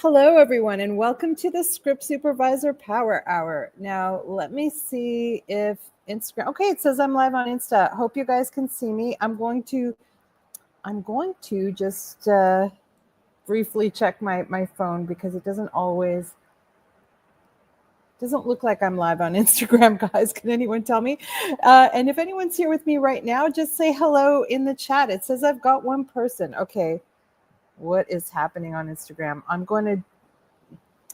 Hello, everyone, and welcome to the Script Supervisor Power Hour. Now, let me see if Instagram. Okay, it says I'm live on Insta. Hope you guys can see me. I'm going to just briefly check my phone because it doesn't look like I'm live on Instagram, guys. Can anyone tell me? And if anyone's here with me right now, just say hello in the chat. It says I've got one person. Okay, what is happening on Instagram?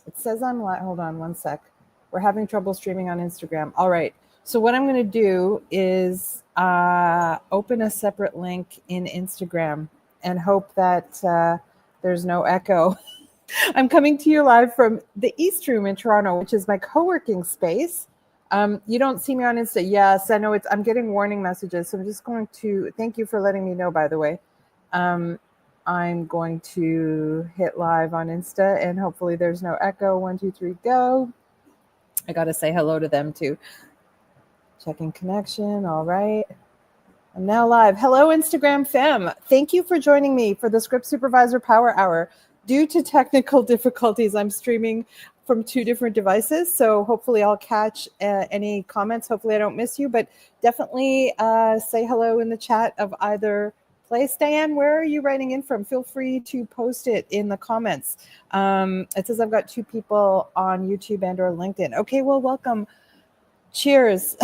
It says I'm live. Hold on one sec. We're having trouble streaming on Instagram. All right. So what I'm going to do is open a separate link in Instagram and hope that there's no echo. I'm coming to you live from the East Room in Toronto, which is my co-working space. You don't see me on Insta. Yes, I know I'm getting warning messages. So I'm just going to, thank you for letting me know, by the way. I'm going to hit live on Insta and hopefully there's no echo. 1, 2, 3, go. I got to say hello to them too. Checking connection. All right. I'm now live. Hello, Instagram fam. Thank you for joining me for the Script Supervisor Power Hour. Due to technical difficulties, I'm streaming from 2 different devices. So hopefully I'll catch any comments. Hopefully I don't miss you, but definitely say hello in the chat of either place. Diane, where are you writing in from? Feel free to post it in the comments. It says I've got 2 people on YouTube and or LinkedIn. Okay, well, welcome. Cheers.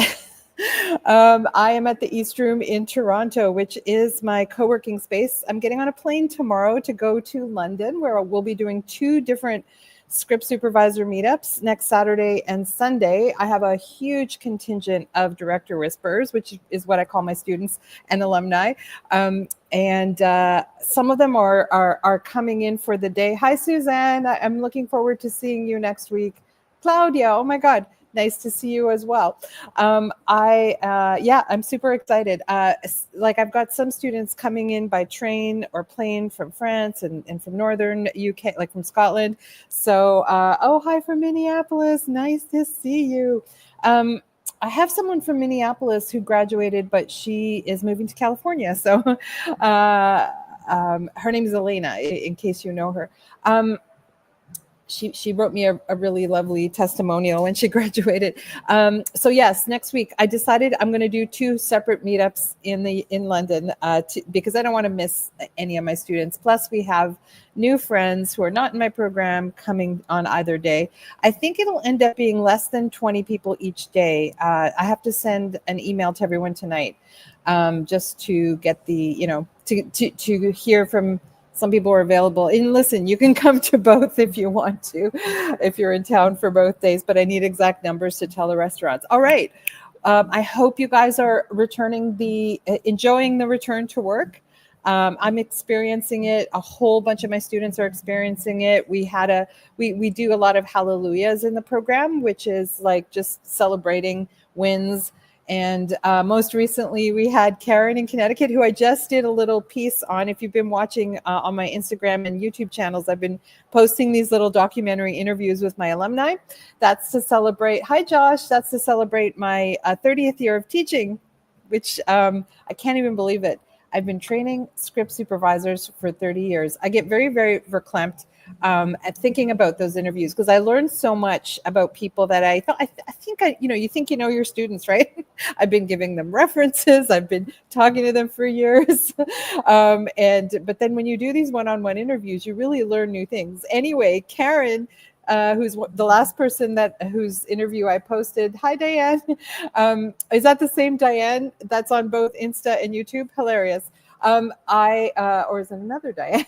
I am at the East Room in Toronto, which is my co-working space. I'm getting on a plane tomorrow to go to London, where we'll be doing 2 different Script Supervisor meetups next Saturday and Sunday. I have a huge contingent of director whispers, which is what I call my students and alumni. And some of them are coming in for the day. Hi, Suzanne. I'm looking forward to seeing you next week. Claudia, oh my God. Nice to see you as well. I'm super excited. I've got some students coming in by train or plane from France and from Northern UK, like from Scotland. So, hi from Minneapolis. Nice to see you. I have someone from Minneapolis who graduated, but she is moving to California. So her name is Elena, in case you know her. She wrote me a really lovely testimonial when she graduated. So yes, next week I decided I'm going to do 2 separate meetups in London because I don't want to miss any of my students. Plus we have new friends who are not in my program coming on either day. I think it'll end up being less than 20 people each day. I have to send an email to everyone tonight just to get the, to hear from. Some people are available. And listen, you can come to both if you want to, if you're in town for both days, but I need exact numbers to tell the restaurants. All right. I hope you guys are enjoying the return to work. I'm experiencing it. A whole bunch of my students are experiencing it. We do a lot of hallelujahs in the program, which is like just celebrating wins. And most recently, we had Karen in Connecticut, who I just did a little piece on. If you've been watching on my Instagram and YouTube channels, I've been posting these little documentary interviews with my alumni. That's to celebrate. Hi, Josh. That's to celebrate my 30th year of teaching, which I can't even believe it. I've been training script supervisors for 30 years. I get very, very verklempt at thinking about those interviews because I learned so much about people that I think you think you know your students, right? I've been giving them references. I've been talking to them for years. But then when you do these one-on-one interviews, you really learn new things. Anyway, Karen, who's the last person whose interview I posted. Hi, Diane. Is that the same Diane that's on both Insta and YouTube? Hilarious. Or is it another Diane?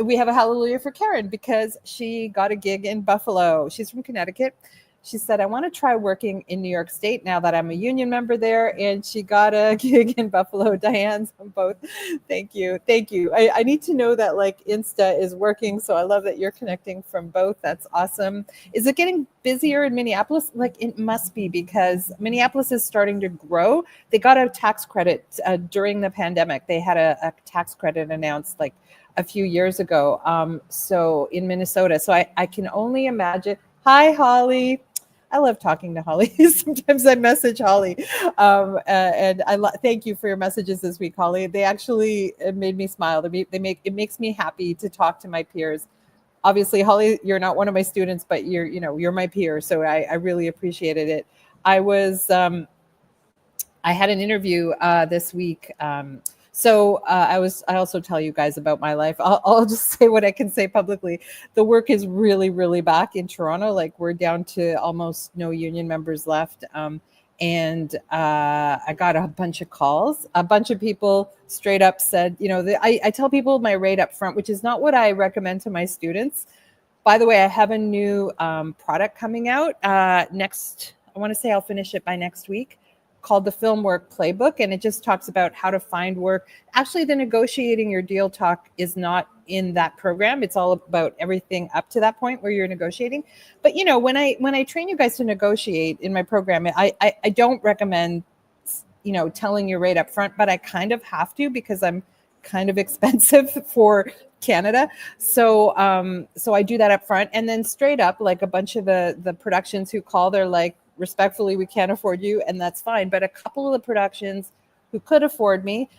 We have a hallelujah for Karen because she got a gig in Buffalo. She's from Connecticut. She said, I want to try working in New York State now that I'm a union member there. And she got a gig in Buffalo. Diane's on both. Thank you. Thank you. I need to know that like Insta is working. So I love that you're connecting from both. That's awesome. Is it getting busier in Minneapolis? Like it must be because Minneapolis is starting to grow. They got a tax credit during the pandemic. They had a tax credit announced like a few years ago. So in Minnesota. So I can only imagine. Hi, Holly. I love talking to Holly. Sometimes I message Holly, and thank you for your messages this week, Holly. They actually made me smile. It makes me happy to talk to my peers. Obviously, Holly, you're not one of my students, but you're my peer, so I really appreciated it. I had an interview this week. I also tell you guys about my life. I'll just say what I can say publicly. The work is really, really back in Toronto. Like, we're down to almost no union members left. And I got a bunch of calls. A bunch of people straight up said, I tell people my rate up front, which is not what I recommend to my students. By the way, I have a new product coming out next. I want to say I'll finish it by next week, called the Film Work Playbook. And it just talks about how to find work. Actually, the negotiating your deal talk is not in that program. It's all about everything up to that point where you're negotiating. But, when I train you guys to negotiate in my program, I don't recommend, telling your rate up front, but I kind of have to, because I'm kind of expensive for Canada. So I do that up front. And then straight up, like, a bunch of the productions who call, they're like, respectfully, we can't afford you, and that's fine. But a couple of the productions who could afford me,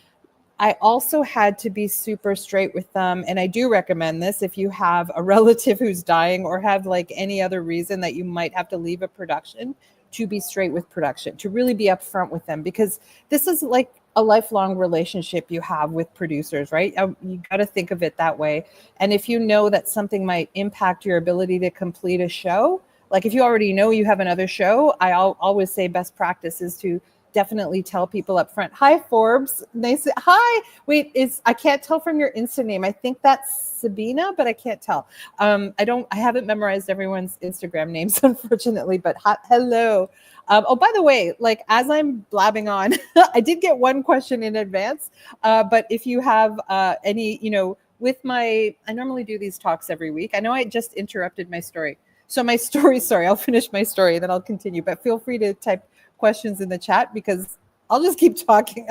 I also had to be super straight with them. And I do recommend this if you have a relative who's dying or have like any other reason that you might have to leave a production, to be straight with production, to really be upfront with them, because this is like a lifelong relationship you have with producers, right? You got to think of it that way. And if you know that something might impact your ability to complete a show, like if you already know you have another show, I'll always say best practice is to definitely tell people up front. Hi, Forbes. Nice. Hi. Wait, I can't tell from your Insta name. I think that's Sabina, but I can't tell. I haven't memorized everyone's Instagram names, unfortunately, but hello. Oh, by the way, like, as I'm blabbing on, I did get one question in advance, but if you have any, I normally do these talks every week. I know I just interrupted my story. So my story, sorry, I'll finish my story, then I'll continue, but feel free to type questions in the chat, because I'll just keep talking.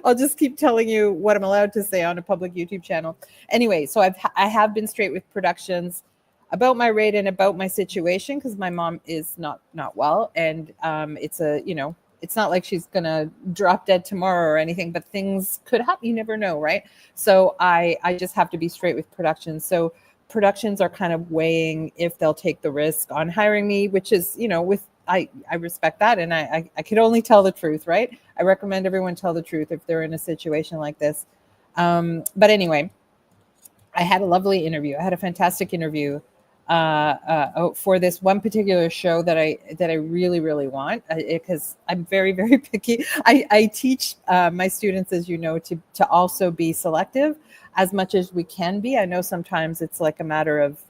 I'll just keep telling you what I'm allowed to say on a public YouTube channel. Anyway, so I have been straight with productions about my rate and about my situation, because my mom is not well, and it's not like she's gonna drop dead tomorrow or anything, but things could happen. You never know, right? So I just have to be straight with productions. So productions are kind of weighing if they'll take the risk on hiring me, which is, I respect that. And I could only tell the truth, right? I recommend everyone tell the truth if they're in a situation like this. But anyway, I had a lovely interview. I had a fantastic interview for this one particular show that I really, really want, because I'm very, very picky. I teach my students, as you know, to also be selective as much as we can be. I know sometimes it's like a matter of,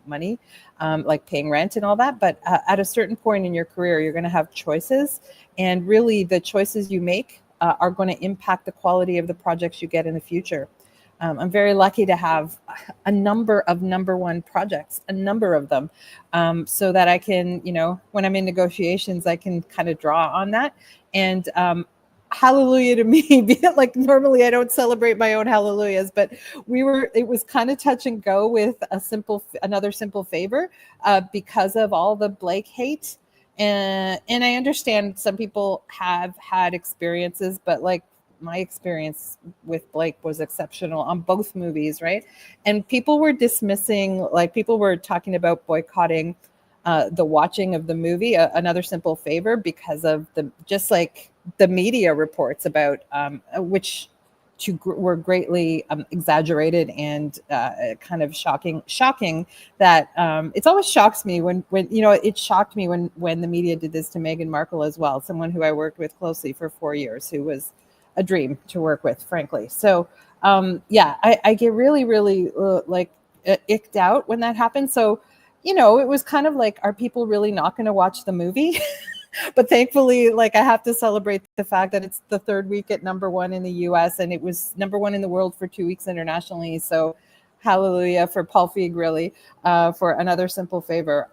money, like paying rent and all that. But at a certain point in your career, you're going to have choices. And really, the choices you make are going to impact the quality of the projects you get in the future. I'm very lucky to have a number of number one projects, a number of them, so that I can, when I'm in negotiations, I can kind of draw on that. And hallelujah to me. Like, normally I don't celebrate my own hallelujahs, but it was kind of touch and go with another simple favor because of all the Blake hate. And I understand some people have had experiences, but like, my experience with Blake was exceptional on both movies, right? And people were dismissing, like, people were talking about boycotting the watching of the movie, Another Simple Favor, because of the media reports about which were greatly exaggerated and kind of shocking that it's always shocks me when it shocked me when the media did this to Meghan Markle as well, someone who I worked with closely for 4 years, who was a dream to work with, frankly. So I get really, really icked out when that happens. So, it was kind of like, are people really not going to watch the movie? But thankfully, like, I have to celebrate the fact that it's the third week at number one in the US, and it was number one in the world for 2 weeks internationally. So hallelujah for Paul Feig, really, for Another Simple Favor.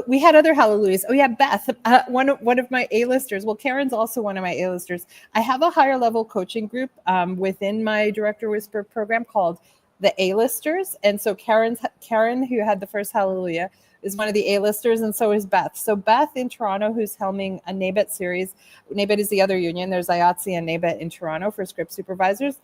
We had other hallelujahs. Oh yeah, Beth, one of my A-listers. Well, Karen's also one of my A-listers. I have a higher level coaching group within my Director Whisper program called the A-listers. And so Karen, who had the first hallelujah, is one of the A-listers, and so is Beth. So Beth in Toronto, who's helming a NABET series, NABET is the other union, there's IATSE and NABET in Toronto for script supervisors,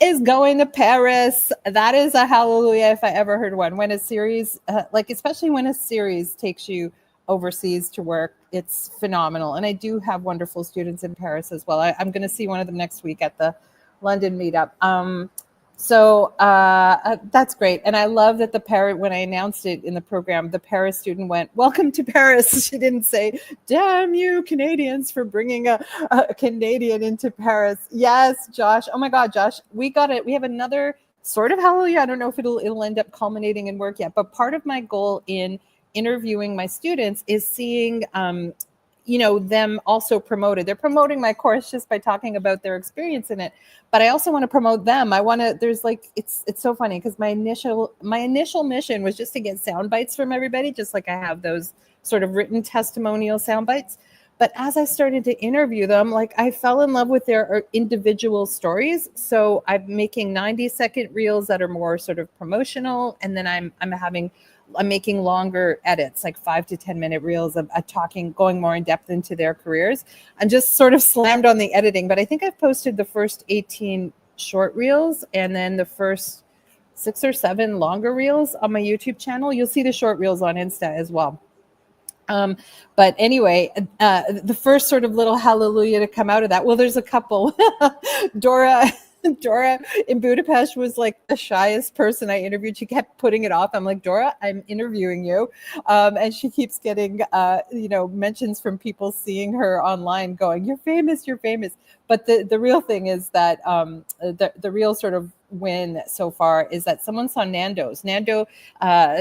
is going to Paris. That is a hallelujah if I ever heard one. When a series, especially when a series takes you overseas to work, it's phenomenal. And I do have wonderful students in Paris as well. I'm going to see one of them next week at the London meetup. So that's great. And I love that the parent, when I announced it in the program, the Paris student went, "Welcome to Paris." She didn't say, "Damn you Canadians for bringing a Canadian into Paris." Yes, Josh. Oh my God, Josh, we got it. We have another sort of hallelujah. I don't know if it'll end up culminating in work yet, but part of my goal in interviewing my students is seeing them also promoted. They're promoting my course just by talking about their experience in it, but I also want to promote them. I want to, there's like, it's so funny because my initial mission was just to get sound bites from everybody, just like I have those sort of written testimonial sound bites. But as I started to interview them, like I fell in love with their individual stories. So I'm making 90-second reels that are more sort of promotional, and then I'm making longer edits, like 5 to 10 minute reels of talking, going more in depth into their careers. I'm just sort of slammed on the editing, but I think I've posted the first 18 short reels and then the first 6 or 7 longer reels on my YouTube channel. You'll see the short reels on Insta as well. But anyway, the first sort of little hallelujah to come out of that. Well, there's a couple. Dora in Budapest was like the shyest person I interviewed. She kept putting it off. I'm like, "Dora, I'm interviewing you." And she keeps getting, mentions from people seeing her online going, "You're famous, you're famous." But the real thing is that the real sort of win so far is that someone saw Nando's. Nando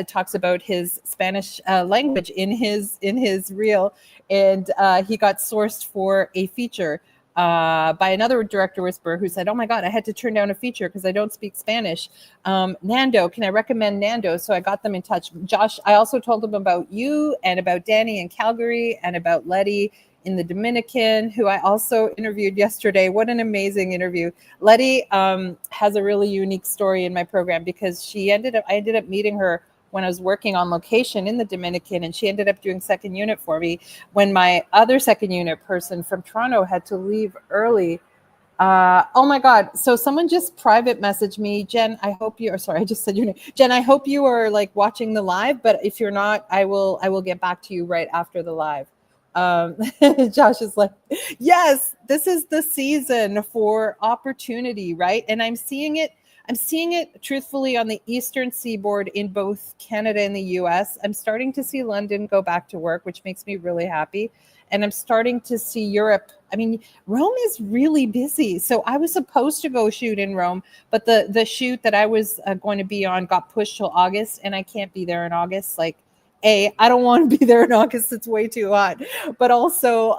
talks about his Spanish language in his reel, and he got sourced for a feature by another director whisperer who said, "Oh my God, I had to turn down a feature because I don't speak Spanish. Nando, can I recommend Nando?" So I got them in touch. Josh, I also told them about you and about Danny in Calgary and about Letty in the Dominican, who I also interviewed yesterday. What an amazing interview. Letty has a really unique story in my program because I ended up meeting her when I was working on location in the Dominican, and she ended up doing second unit for me when my other second unit person from Toronto had to leave early. Oh my God. So someone just private messaged me, "Jen, I hope you are," sorry, I just said your name. "Jen, I hope you are like watching the live, but if you're not, I will get back to you right after the live." Josh is like, "Yes, this is the season for opportunity," right? And I'm seeing it truthfully on the Eastern Seaboard in both Canada and the US. I'm starting to see London go back to work, which makes me really happy. And I'm starting to see Europe. I mean, Rome is really busy. So I was supposed to go shoot in Rome, but the shoot that I was going to be on got pushed till August, and I can't be there in August. Like, I don't want to be there in August. It's way too hot. But also,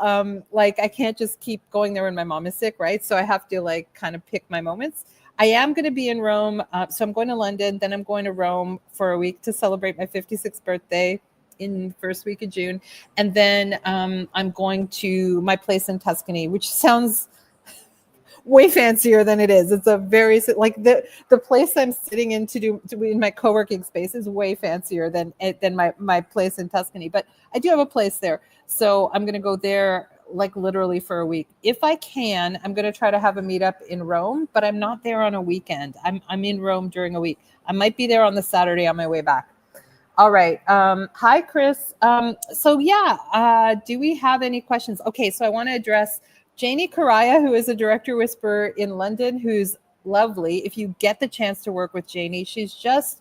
I can't just keep going there when my mom is sick, right? So I have to kind of pick my moments. I am going to be in Rome. So I'm going to London. Then I'm going to Rome for a week to celebrate my 56th birthday in the first week of June. And then I'm going to my place in Tuscany, which sounds way fancier than it is. It's a very the place I'm sitting in in my co-working space is way fancier than my place in Tuscany. But I do have a place there, so I'm going to go there literally for a week. If I can, I'm going to try to have a meetup in Rome, but I'm not there on a weekend. I'm in Rome during a week. I might be there on the Saturday on my way back. All right. Hi, Chris. Do we have any questions? Okay, so I want to address Janie Karaya, who is a director whisperer in London, who's lovely. If you get the chance to work with Janie, she's just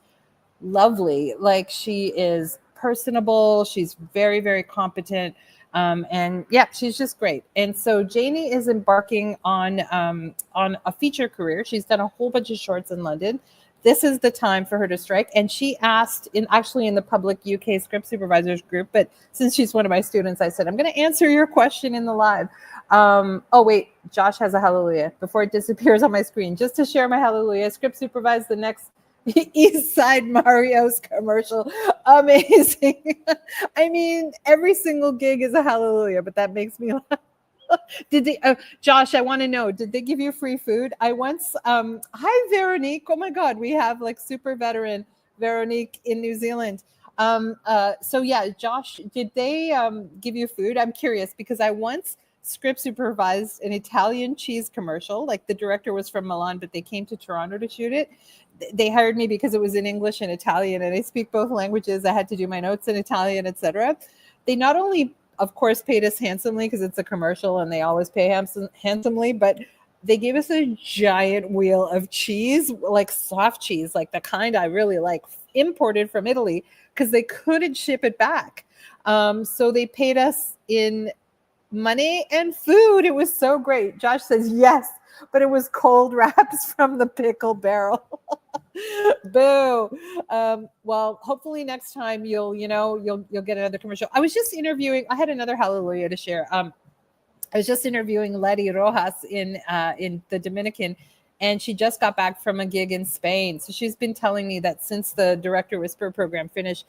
lovely. She is personable. She's very, very competent. And yeah, she's just great. And so Janie is embarking on a feature career. She's done a whole bunch of shorts in London. This is the time for her to strike. And she asked in the public UK Script Supervisors group, but since she's one of my students, I said, I'm going to answer your question in the live. Oh, wait, Josh has a hallelujah before it disappears on my screen. Just to share my hallelujah, Script Supervise the next East Side Mario's commercial. Amazing. I mean, every single gig is a hallelujah, but that makes me laugh. Did they, Josh, I want to know, did they give you free food? I once, hi, Veronique. Oh my God, we have super veteran Veronique in New Zealand. So yeah, Josh, did they give you food? I'm curious because I once script supervised an Italian cheese commercial. Like the director was from Milan, but they came to Toronto to shoot it. They hired me because it was in English and Italian, and I speak both languages. I had to do my notes in Italian, etc. They not only, of course, paid us handsomely because it's a commercial and they always pay handsomely, but they gave us a giant wheel of cheese, like soft cheese, like the kind I really like, imported from Italy because they couldn't ship it back. So they paid us in money and food. It was so great. Josh says yes, but it was cold wraps from the pickle barrel. Boo. Well, hopefully next time you'll get another commercial. I was just interviewing. I had another hallelujah to share. I was just interviewing Letty Rojas in the Dominican, and she just got back from a gig in Spain. So she's been telling me that since the Director Whisperer program finished,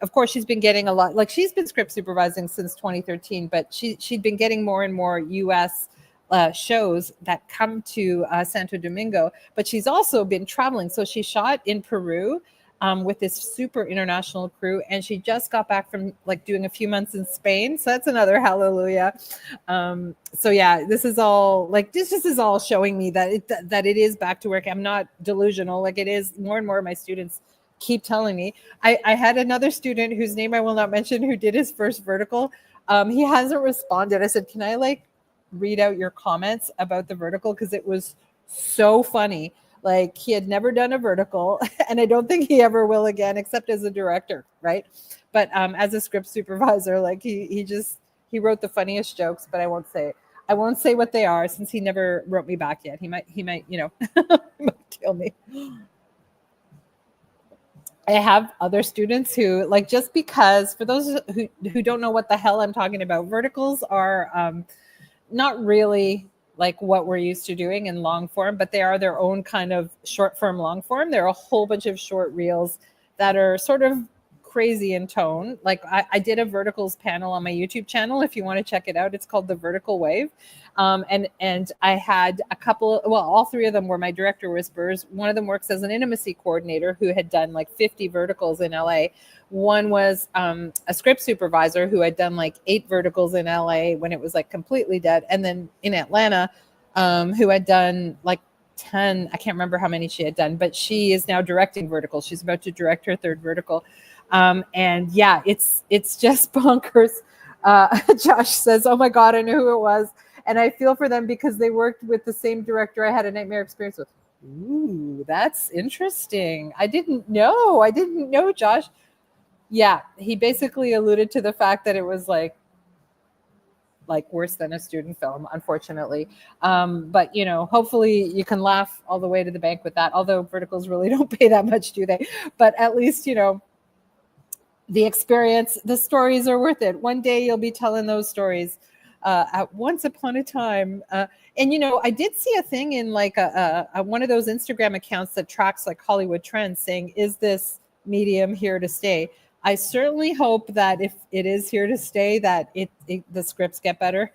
of course, she's been getting a lot. Like she's been script supervising since 2013, but she'd been getting more and more U.S. Shows that come to Santo Domingo. But she's also been traveling. So she shot in Peru with this super international crew, and she just got back from like doing a few months in Spain. So that's another hallelujah. So yeah, this is all showing me that it is back to work. I'm not delusional. Like it is. More and more of my students keep telling me. I had another student whose name I will not mention who did his first vertical. He hasn't responded. I said, can I like read out your comments about the vertical? Because it was so funny. Like he had never done a vertical, and I don't think he ever will again, except as a director, right? But as a script supervisor, like he wrote the funniest jokes, but I won't say what they are since he never wrote me back yet. He might he might kill me. I have other students who like, just because, for those who don't know what the hell I'm talking about, verticals are not really like what we're used to doing in long form, but they are their own kind of short form, long form. There are a whole bunch of short reels that are sort of crazy in tone. Like I did a verticals panel on my YouTube channel. If you want to check it out, it's called The Vertical Wave. And I had a couple, well, all three of them were my director whispers. One of them works as an intimacy coordinator who had done like 50 verticals in LA. One was a script supervisor who had done like 8 verticals in LA when it was like completely dead. And then in Atlanta, who had done like 10, I can't remember how many she had done, but she is now directing verticals. She's about to direct her 3rd vertical. And yeah, it's just bonkers. Josh says, oh my God, I knew who it was. And I feel for them because they worked with the same director I had a nightmare experience with. Ooh, that's interesting. I didn't know, Josh. Yeah, he basically alluded to the fact that it was like worse than a student film, unfortunately. But hopefully you can laugh all the way to the bank with that. Although verticals really don't pay that much, do they? But at least the experience, the stories are worth it. One day you'll be telling those stories. At once upon a time, and I did see a thing in like a one of those Instagram accounts that tracks like Hollywood trends, saying, "Is this medium here to stay?" I certainly hope that if it is here to stay, that the scripts get better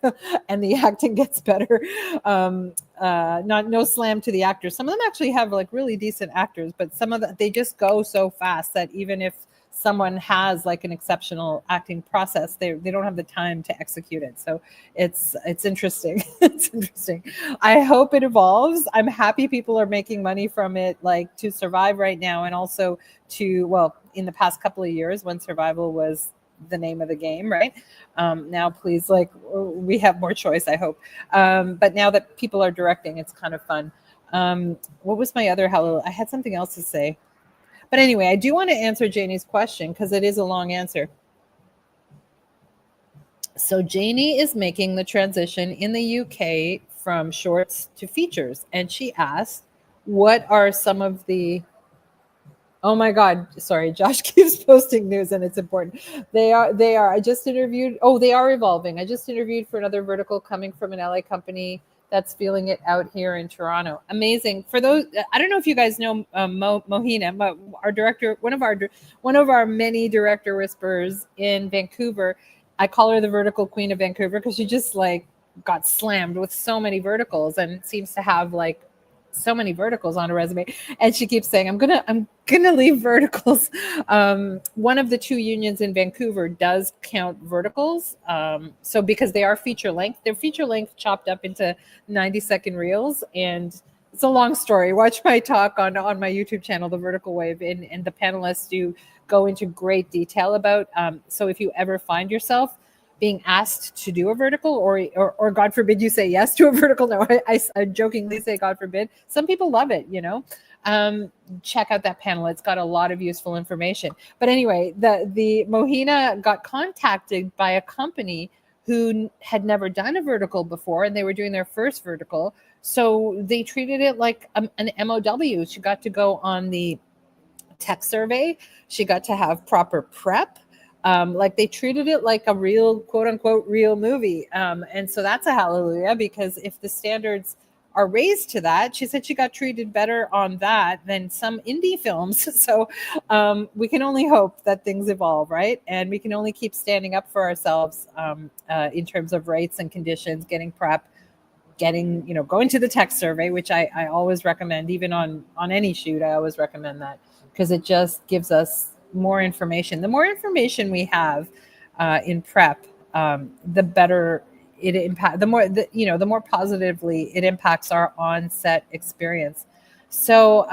and the acting gets better. No slam to the actors. Some of them actually have like really decent actors, but some of they just go so fast that even if someone has like an exceptional acting process, they don't have the time to execute it. So it's interesting. It's interesting. I hope it evolves. I'm happy people are making money from it, like to survive right now, and also in the past couple of years when survival was the name of the game, right? Now, please, like, we have more choice, I hope. But now that people are directing, it's kind of fun. What was my other hello? I had something else to say. But anyway, I do want to answer Janie's question because it is a long answer. So Janie is making the transition in the UK from shorts to features. And she asked, what are some of the... Oh my God. Sorry, Josh keeps posting news and it's important. They are. I just interviewed. Oh, they are evolving. I just interviewed for another vertical coming from an LA company that's feeling it out here in Toronto. Amazing. For those, I don't know if you guys know Mohina, our director, one of our many director whisperers in Vancouver. I call her the vertical queen of Vancouver because she just like got slammed with so many verticals and seems to have like so many verticals on a resume, and she keeps saying, I'm gonna leave verticals. One of the 2 unions in Vancouver does count verticals, so because they are feature length, they're feature length chopped up into 90-second reels, and it's a long story. Watch my talk on my YouTube channel, The Vertical Wave, and the panelists do go into great detail about. So if you ever find yourself being asked to do a vertical, or God forbid you say yes to a vertical. No, I jokingly say God forbid. Some people love it, check out that panel. It's got a lot of useful information. But anyway, the Mohina got contacted by a company who had never done a vertical before, and they were doing their first vertical. So they treated it like an MOW. She got to go on the tech survey. She got to have proper prep. Like they treated it like a real, quote unquote, real movie. And so that's a hallelujah, because if the standards are raised to that, she said she got treated better on that than some indie films. So we can only hope that things evolve, right? And we can only keep standing up for ourselves in terms of rights and conditions, getting prep, going to the tech survey, which I always recommend, even on any shoot. I always recommend that, because it just gives us more information. The more information we have in prep, the better it impact. The more positively it impacts our on-set experience. So,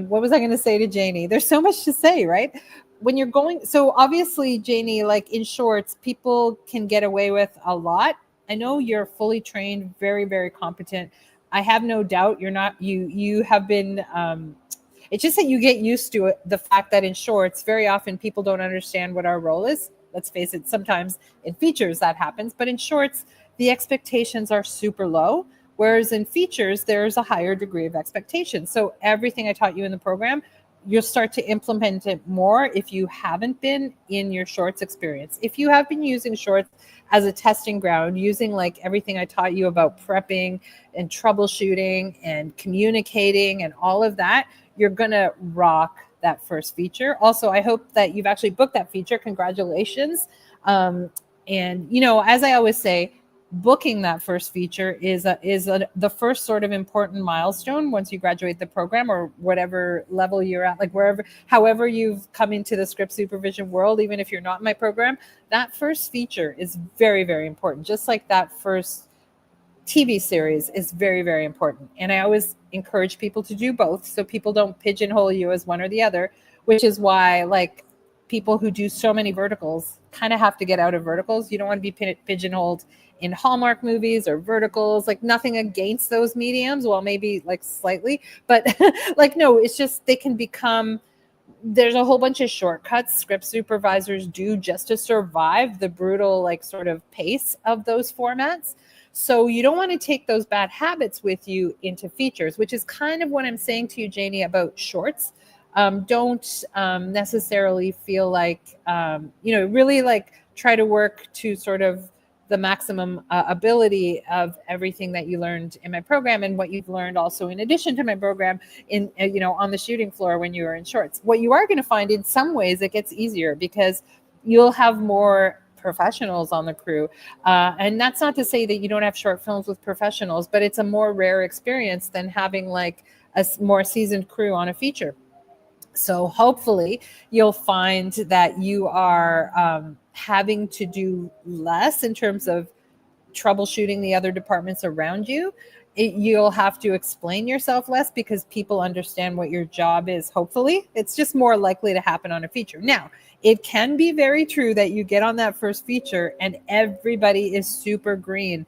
what was I going to say to Janie? There's so much to say, right? When you're going, so obviously, Janie, like in shorts, people can get away with a lot. I know you're fully trained, very, very competent. I have no doubt you're not. You have been. It's just that you get used to it. The fact that in shorts, very often people don't understand what our role is. Let's face it, sometimes in features that happens, but in shorts, the expectations are super low. Whereas in features, there's a higher degree of expectation. So everything I taught you in the program, you'll start to implement it more if you haven't been in your shorts experience. If you have been using shorts as a testing ground, using like everything I taught you about prepping and troubleshooting and communicating and all of that, you're going to rock that first feature. Also, I hope that you've actually booked that feature. Congratulations. And, as I always say, booking that first feature is the first sort of important milestone once you graduate the program, or whatever level you're at, like however you've come into the script supervision world. Even if you're not in my program, that first feature is very, very important. Just like that first TV series is very, very important. And I always encourage people to do both, so people don't pigeonhole you as one or the other, which is why, like, people who do so many verticals kind of have to get out of verticals. You don't want to be pigeonholed in Hallmark movies or verticals. Like, nothing against those mediums. Well, maybe like slightly, but like, no, it's just they can become, there's a whole bunch of shortcuts script supervisors do just to survive the brutal, like, sort of pace of those formats. So you don't want to take those bad habits with you into features, which is kind of what I'm saying to you, Janie, about shorts. Don't necessarily feel like, really like try to work to sort of the maximum ability of everything that you learned in my program, and what you've learned also in addition to my program in, on the shooting floor when you are in shorts. What you are going to find, in some ways, it gets easier because you'll have more professionals on the crew. And that's not to say that you don't have short films with professionals, but it's a more rare experience than having like a more seasoned crew on a feature. So hopefully you'll find that you are having to do less in terms of troubleshooting the other departments around you. You'll have to explain yourself less because people understand what your job is. Hopefully, it's just more likely to happen on a feature. Now, it can be very true that you get on that first feature and everybody is super green.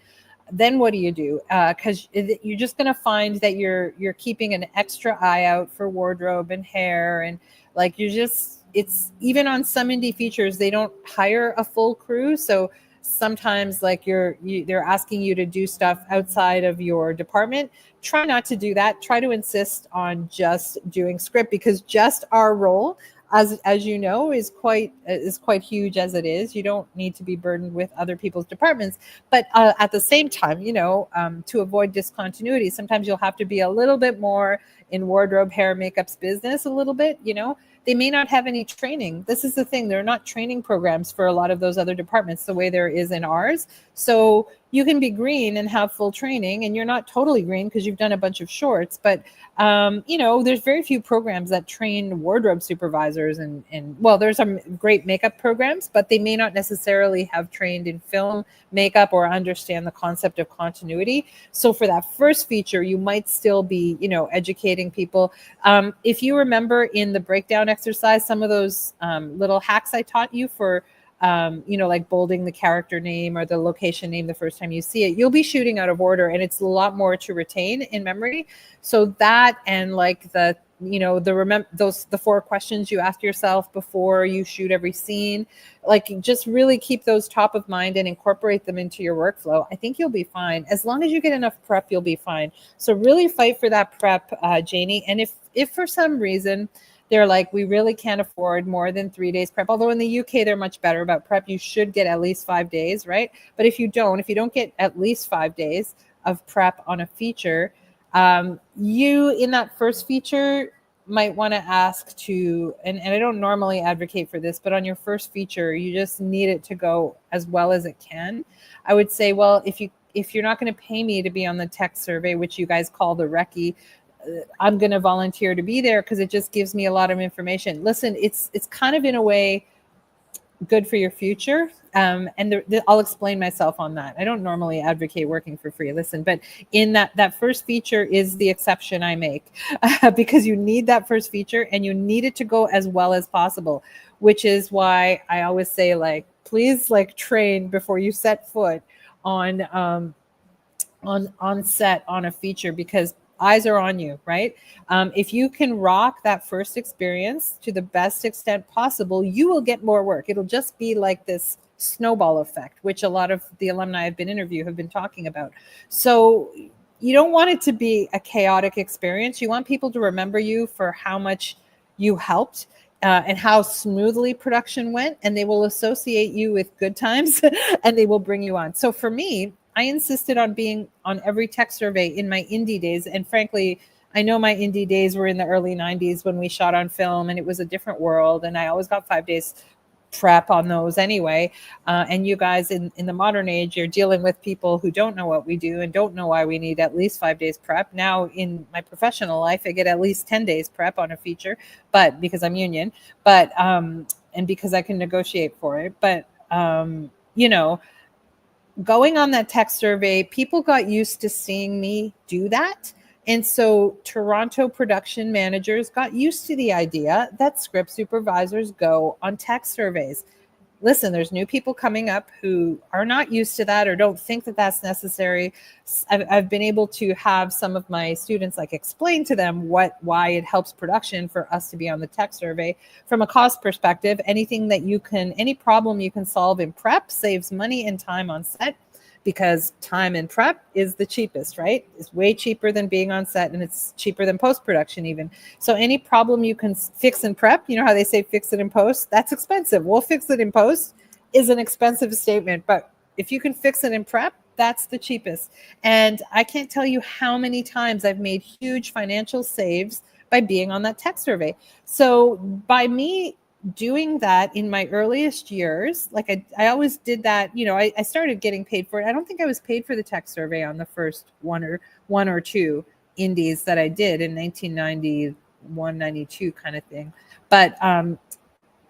Then what do you do? Because you're just going to find that you're keeping an extra eye out for wardrobe and hair, and like it's even on some indie features they don't hire a full crew, so sometimes like they're asking you to do stuff outside of your department. Try not to do that. Try to insist on just doing script, because just our role, as you know, is quite huge as it is. You don't need to be burdened with other people's departments, but at the same time, to avoid discontinuity, sometimes you'll have to be a little bit more in wardrobe, hair, makeup's business a little bit, they may not have any training. This is the thing. There are not training programs for a lot of those other departments the way there is in ours. So you can be green and have full training, and you're not totally green because you've done a bunch of shorts. But, there's very few programs that train wardrobe supervisors and well, there's some great makeup programs, but they may not necessarily have trained in film makeup or understand the concept of continuity. So for that first feature, you might still be, educating people. If you remember in the breakdown exercise, some of those little hacks I taught you for, like bolding the character name or the location name the first time you see it, you'll be shooting out of order, and it's a lot more to retain in memory. So that, and like the 4 questions you ask yourself before you shoot every scene, like just really keep those top of mind and incorporate them into your workflow. I think you'll be fine. As long as you get enough prep, you'll be fine. So really fight for that prep, Janie. And if for some reason they're like, we really can't afford more than 3 days prep, although in the UK, they're much better about prep. You should get at least 5 days, right? But if you don't get at least 5 days of prep on a feature, you in that first feature might want to ask to, and I don't normally advocate for this, but on your first feature, you just need it to go as well as it can. I would say, well, if you're not going to pay me to be on the tech survey, which you guys call the recce, I'm going to volunteer to be there because it just gives me a lot of information. Listen, it's kind of in a way good for your future. And I'll explain myself on that. I don't normally advocate working for free. Listen, but in that first feature is the exception I make because you need that first feature and you need it to go as well as possible, which is why I always say, like, please, like, train before you set foot on set on a feature, because eyes are on you, right? If you can rock that first experience to the best extent possible, you will get more work. It'll just be like this snowball effect, which a lot of the alumni I've been interviewing have been talking about. So you don't want it to be a chaotic experience. You want people to remember you for how much you helped and how smoothly production went, and they will associate you with good times and they will bring you on. So for me, I insisted on being on every tech survey in my indie days. And frankly, I know my indie days were in the early 90s when we shot on film and it was a different world. And I always got 5 days prep on those anyway. And you guys in the modern age, you're dealing with people who don't know what we do and don't know why we need at least 5 days prep. Now in my professional life, I get at least 10 days prep on a feature, but because I'm union, but, and because I can negotiate for it. But, going on that tech survey, people got used to seeing me do that. And so Toronto production managers got used to the idea that script supervisors go on tech surveys. Listen, there's new people coming up who are not used to that or don't think that that's necessary. I've been able to have some of my students like explain to them why it helps production for us to be on the tech survey. From a cost perspective, any problem you can solve in prep saves money and time on set, because time in prep is the cheapest, right? It's way cheaper than being on set, and it's cheaper than post-production even. So any problem you can fix in prep, you know how they say fix it in post? That's expensive. We'll fix it in post is an expensive statement, but if you can fix it in prep, that's the cheapest. And I can't tell you how many times I've made huge financial saves by being on that tech survey. So by me doing that in my earliest years, like I always did that, I started getting paid for it. I don't think I was paid for the tech survey on the first one or two indies that I did in 1991, 92 kind of thing. But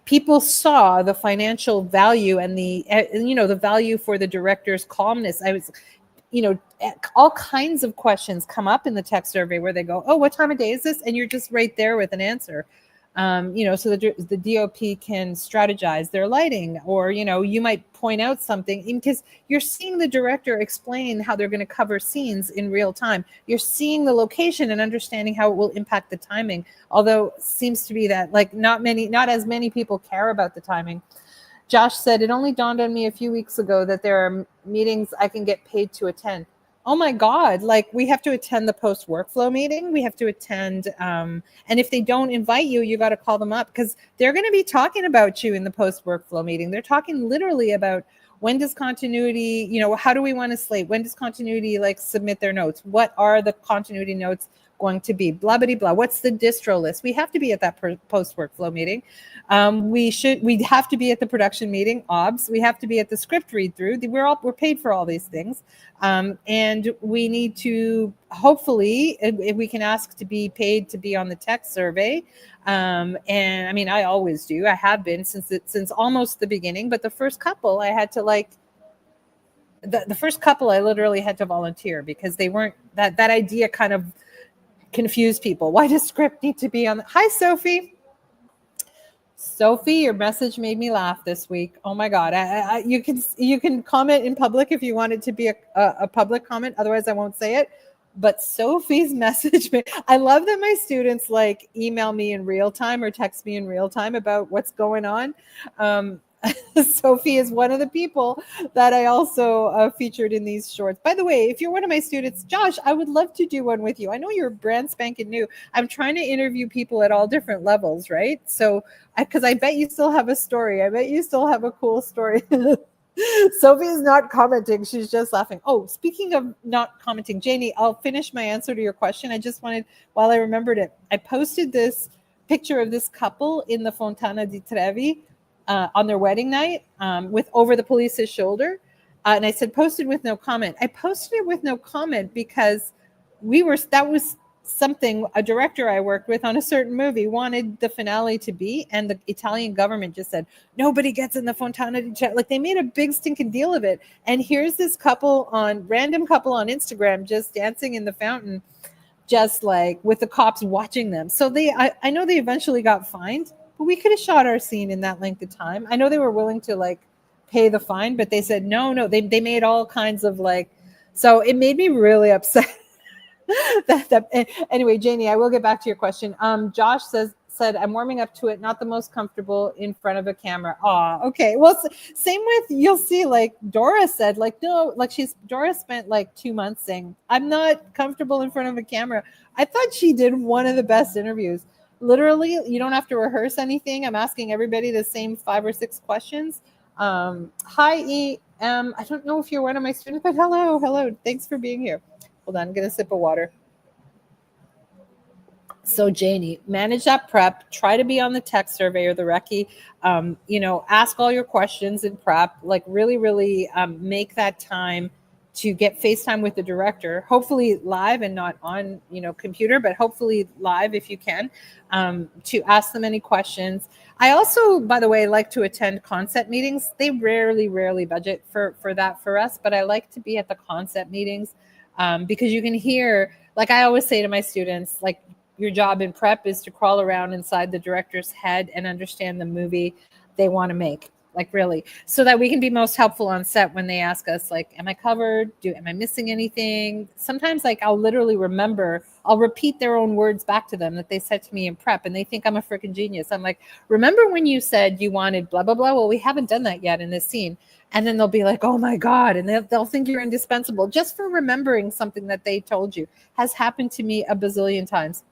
people saw the financial value and the value for the director's calmness. I was, all kinds of questions come up in the tech survey where they go, oh, what time of day is this? And you're just right there with an answer. So the DOP can strategize their lighting, or, you might point out something because you're seeing the director explain how they're going to cover scenes in real time. You're seeing the location and understanding how it will impact the timing. Although it seems to be that like not as many people care about the timing. Josh said, it only dawned on me a few weeks ago that there are meetings I can get paid to attend. Oh my God, like we have to attend the post workflow meeting. We have to attend. And if they don't invite you, you got to call them up because they're going to be talking about you in the post workflow meeting. They're talking literally about when does continuity, how do we want to slate? When does continuity like submit their notes? What are the continuity notes going to be? Blah, blah, blah. What's the distro list? We have to be at that post workflow meeting. We have to be at the production meeting, OBS. We have to be at the script read through. We're paid for all these things. And we need to, hopefully, if we can ask to be paid to be on the tech survey. And I mean, I always do. I have been since almost the beginning, but the first couple I had to the first couple I literally had to volunteer because they weren't, that idea kind of confused people. Why does script need to be on? Hi, Sophie. Sophie, your message made me laugh this week. Oh my God. You can comment in public if you want it to be a public comment. Otherwise, I won't say it. But Sophie's message, I love that my students like email me in real time or text me in real time about what's going on. Sophie is one of the people that I also featured in these shorts. By the way, if you're one of my students, Josh, I would love to do one with you. I know you're brand spanking new. I'm trying to interview people at all different levels, right? So, because I bet you still have a story. I bet you still have a cool story. Sophie's not commenting. She's just laughing. Oh, speaking of not commenting, Janie, I'll finish my answer to your question. I just wanted, while I remembered it, I posted this picture of this couple in the Fontana di Trevi on their wedding night with over the police's shoulder. And I said, posted with no comment. I posted it with no comment because that was something a director I worked with on a certain movie wanted the finale to be, and the Italian government just said, nobody gets in the Fontana di Trevi. Like they made a big stinking deal of it. And here's this random couple on Instagram just dancing in the fountain, just like with the cops watching them. So I know they eventually got fined, but we could have shot our scene in that length of time. I know they were willing to like pay the fine, but they said, no, they made all kinds of like, so it made me really upset. Anyway, Janie, I will get back to your question. Josh said, I'm warming up to it. Not the most comfortable in front of a camera. Aw, okay. Well, same with, you'll see, like Dora said, like, no, like Dora spent like 2 months saying, I'm not comfortable in front of a camera. I thought she did one of the best interviews. Literally, you don't have to rehearse anything. I'm asking everybody the same 5 or 6 questions. Hi, E.M. I don't know if you're one of my students, but hello. Thanks for being here. Hold on, I'm going to sip of water. So Janie, manage that prep, try to be on the tech survey or the recce, ask all your questions in prep, like really make that time to get FaceTime with the director, hopefully live and not on, computer, but hopefully live if you can, to ask them any questions. I also, by the way, like to attend concept meetings. They rarely budget for that for us, but I like to be at the concept meetings because you can hear, like I always say to my students, like your job in prep is to crawl around inside the director's head and understand the movie they want to make. Like really, so that we can be most helpful on set when they ask us, like, am I covered? Am I missing anything? Sometimes like I'll literally I'll repeat their own words back to them that they said to me in prep, and they think I'm a freaking genius. I'm like, remember when you said you wanted blah, blah, blah? Well, we haven't done that yet in this scene. And then they'll be like, oh my God. And they'll think you're indispensable just for remembering something that they told you. Has happened to me a bazillion times.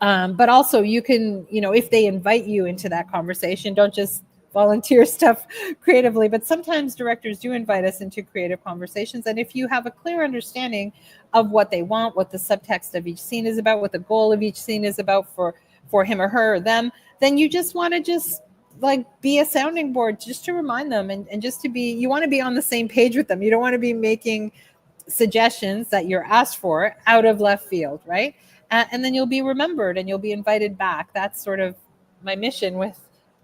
But also you can, if they invite you into that conversation, don't just volunteer stuff creatively, but sometimes directors do invite us into creative conversations. And if you have a clear understanding of what they want, what the subtext of each scene is about, what the goal of each scene is about for him or her or them, then you just want to like be a sounding board just to remind them and just to be, you want to be on the same page with them. You don't want to be making suggestions that you're asked for out of left field, right? And then you'll be remembered and you'll be invited back. That's sort of my mission with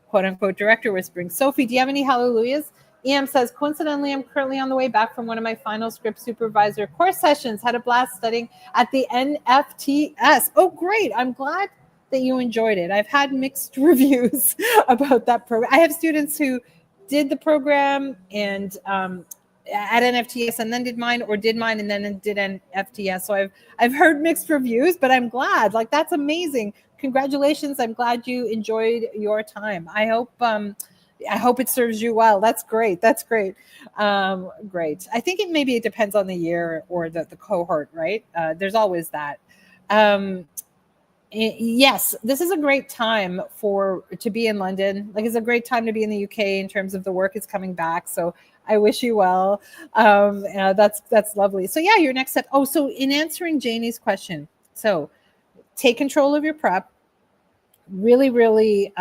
quote unquote director whispering. Sophie, do you have any hallelujahs? EM says, coincidentally, I'm currently on the way back from one of my final script supervisor course sessions. Had a blast studying at the NFTS. Oh, great. I'm glad that you enjoyed it. I've had mixed reviews about that program. I have students who did the program and at NFTS and then did mine and then did NFTS. So I've heard mixed reviews, but I'm glad. Like, that's amazing. Congratulations. I'm glad you enjoyed your time. I hope it serves you well. That's great. Great. I think it depends on the year or the cohort, right? There's always that. Yes, this is a great time to be in London. Like, it's a great time to be in the UK in terms of the work is coming back. So I wish you well. That's lovely. So yeah, your next step. Oh, so in answering Janie's question, So take control of your prep, really, really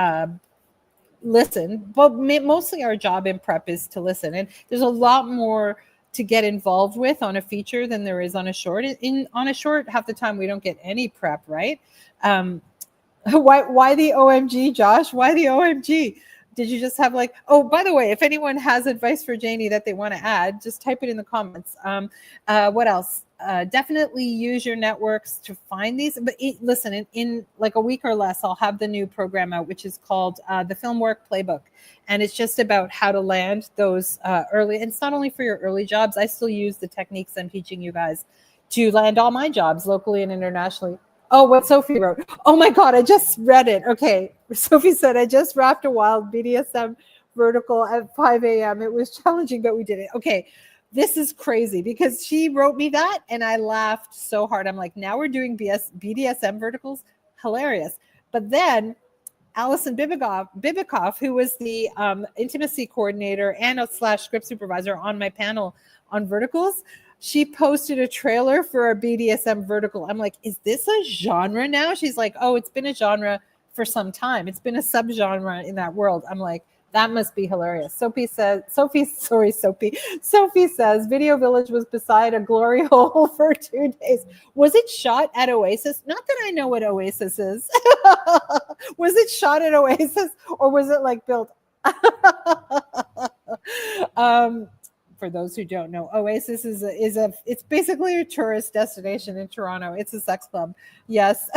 listen. But mostly our job in prep is to listen. And there's a lot more to get involved with on a feature than there is on a short. On a short, half the time we don't get any prep, right? Why the OMG, Josh? Why the OMG? Did you just have like, oh, by the way, if anyone has advice for Janie that they want to add, just type it in the comments. What else? Definitely use your networks to find these. But listen, in like a week or less, I'll have the new program out, which is called the Film Work Playbook. And it's just about how to land those early. And it's not only for your early jobs. I still use the techniques I'm teaching you guys to land all my jobs locally and internationally. Oh, what Sophie wrote. Oh my God, I just read it. Okay. Sophie said, I just wrapped a wild BDSM vertical at 5 a.m. It was challenging, but we did it. Okay. This is crazy because she wrote me that and I laughed so hard. I'm like, now we're doing BDSM verticals. Hilarious. But then Allison Bibikoff, who was the intimacy coordinator and / script supervisor on my panel on verticals, she posted a trailer for a BDSM vertical. I'm like, is this a genre now? She's like, oh, it's been a genre for some time. It's been a subgenre in that world. I'm like, that must be hilarious. Sophie says, Video Village was beside a glory hole for 2 days. Was it shot at Oasis? Not that I know what Oasis is. Was it shot at Oasis or was it like built? For those who don't know, Oasis is it's basically a tourist destination in Toronto. It's a sex club. Yes.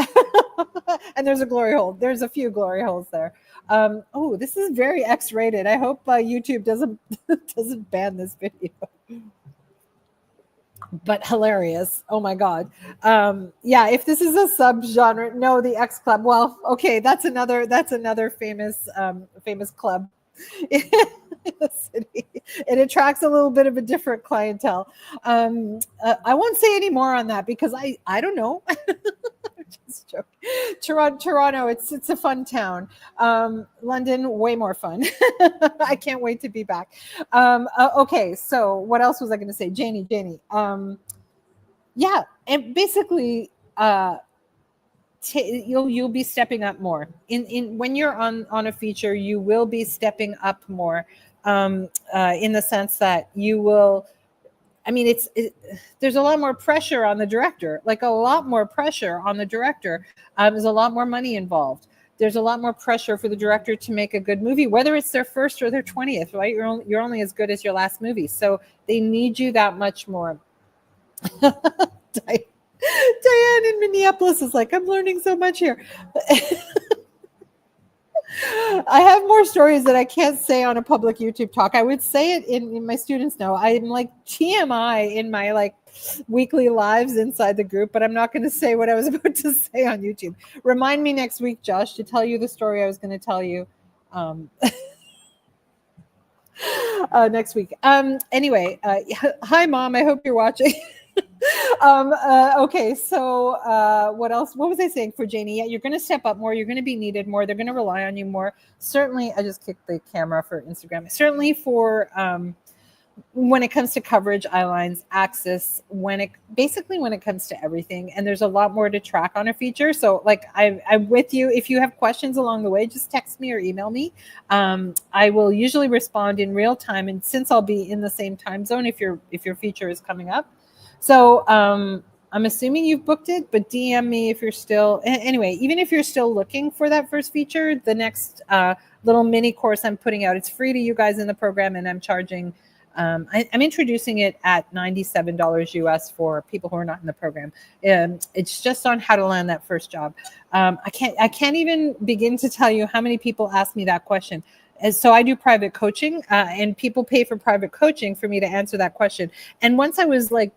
And there's a glory hole. There's a few glory holes there. Oh, this is very X-rated. I hope YouTube doesn't ban this video. But hilarious. Oh my God. Yeah, if this is a subgenre, no, the X Club. Well, okay, that's another famous club in the city. It attracts a little bit of a different clientele. I won't say any more on that because I don't know. Just joking. Toronto, it's a fun town. London, way more fun. I can't wait to be back. Okay, so what else was I going to say? Janie. Yeah, and basically, you'll be stepping up more in when you're on a feature. You will be stepping up more in the sense that you will. I mean, there's a lot more pressure on the director, like a lot more pressure on the director. There's a lot more money involved. There's a lot more pressure for the director to make a good movie, whether it's their first or their 20th, right? You're only as good as your last movie. So they need you that much more. Diane in Minneapolis is like, I'm learning so much here. I have more stories that I can't say on a public YouTube talk. I would say it in my students know. I'm like TMI in my like weekly lives inside the group, but I'm not going to say what I was about to say on YouTube. Remind me next week, Josh, to tell you the story I was going to tell you next week. Anyway, hi, Mom. I hope you're watching. Okay, so what else? What was I saying for Janie? Yeah, you're going to step up more. You're going to be needed more. They're going to rely on you more. Certainly, I just kicked the camera for Instagram. Certainly for when it comes to coverage, eye lines, axis, when it comes to everything. And there's a lot more to track on a feature. So like I'm with you. If you have questions along the way, just text me or email me. I will usually respond in real time. And since I'll be in the same time zone, if your feature is coming up. So I'm assuming you've booked it, but DM me if you're still, anyway, even if you're still looking for that first feature, the next little mini course I'm putting out, it's free to you guys in the program, and I'm charging, I'm introducing it at $97 US for people who are not in the program. It's just on how to land that first job. I can't even begin to tell you how many people ask me that question. And so I do private coaching, and people pay for private coaching for me to answer that question. And once I was like,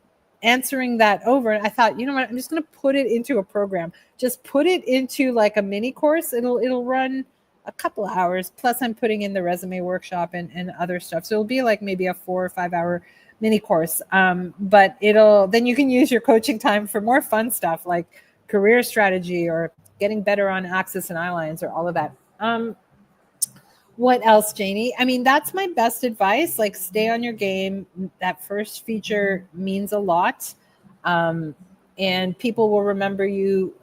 answering that over, I thought, you know what, I'm just going to put it into a program. Just put it into like a mini course. It'll run a couple hours. Plus I'm putting in the resume workshop and other stuff. So it'll be like maybe a 4 or 5 hour mini course. But then you can use your coaching time for more fun stuff like career strategy or getting better on axis and eye lines or all of that. What else, Janie? I mean, that's my best advice. Like, stay on your game. That first feature means a lot. and people will remember you,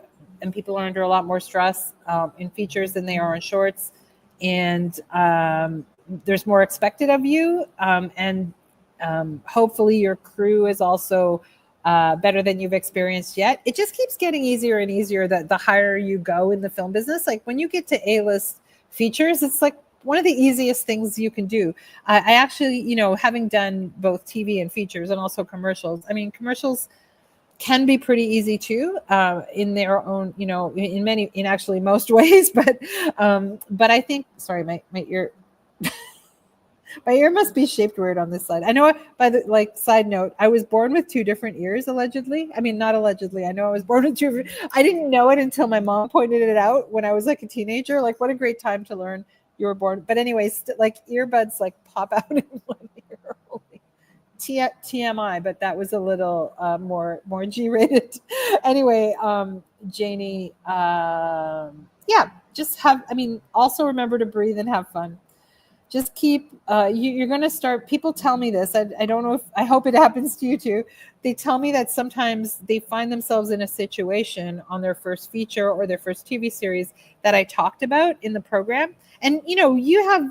and people are under a lot more stress in features than they are in shorts, and there's more expected of you, and hopefully your crew is also better than you've experienced yet. It just keeps getting easier and easier the higher you go in the film business. Like when you get to A-list features, it's like one of the easiest things you can do. I actually, having done both TV and features and also commercials, I mean, commercials can be pretty easy too, in their own, in actually most ways. But I think, sorry, my ear, my ear must be shaped weird on this side. I know, by the side note, I was born with two different ears, allegedly. I mean, not allegedly. I know I was born with two. I didn't know it until my mom pointed it out when I was like a teenager. Like, what a great time to learn you were born. But anyways, earbuds pop out in one ear only. TMI, but that was a little more G-rated. Anyway, Janie, yeah, also remember to breathe and have fun. Just keep, you're going to start, people tell me this. I don't know I hope it happens to you too. They tell me that sometimes they find themselves in a situation on their first feature or their first TV series that I talked about in the program. And,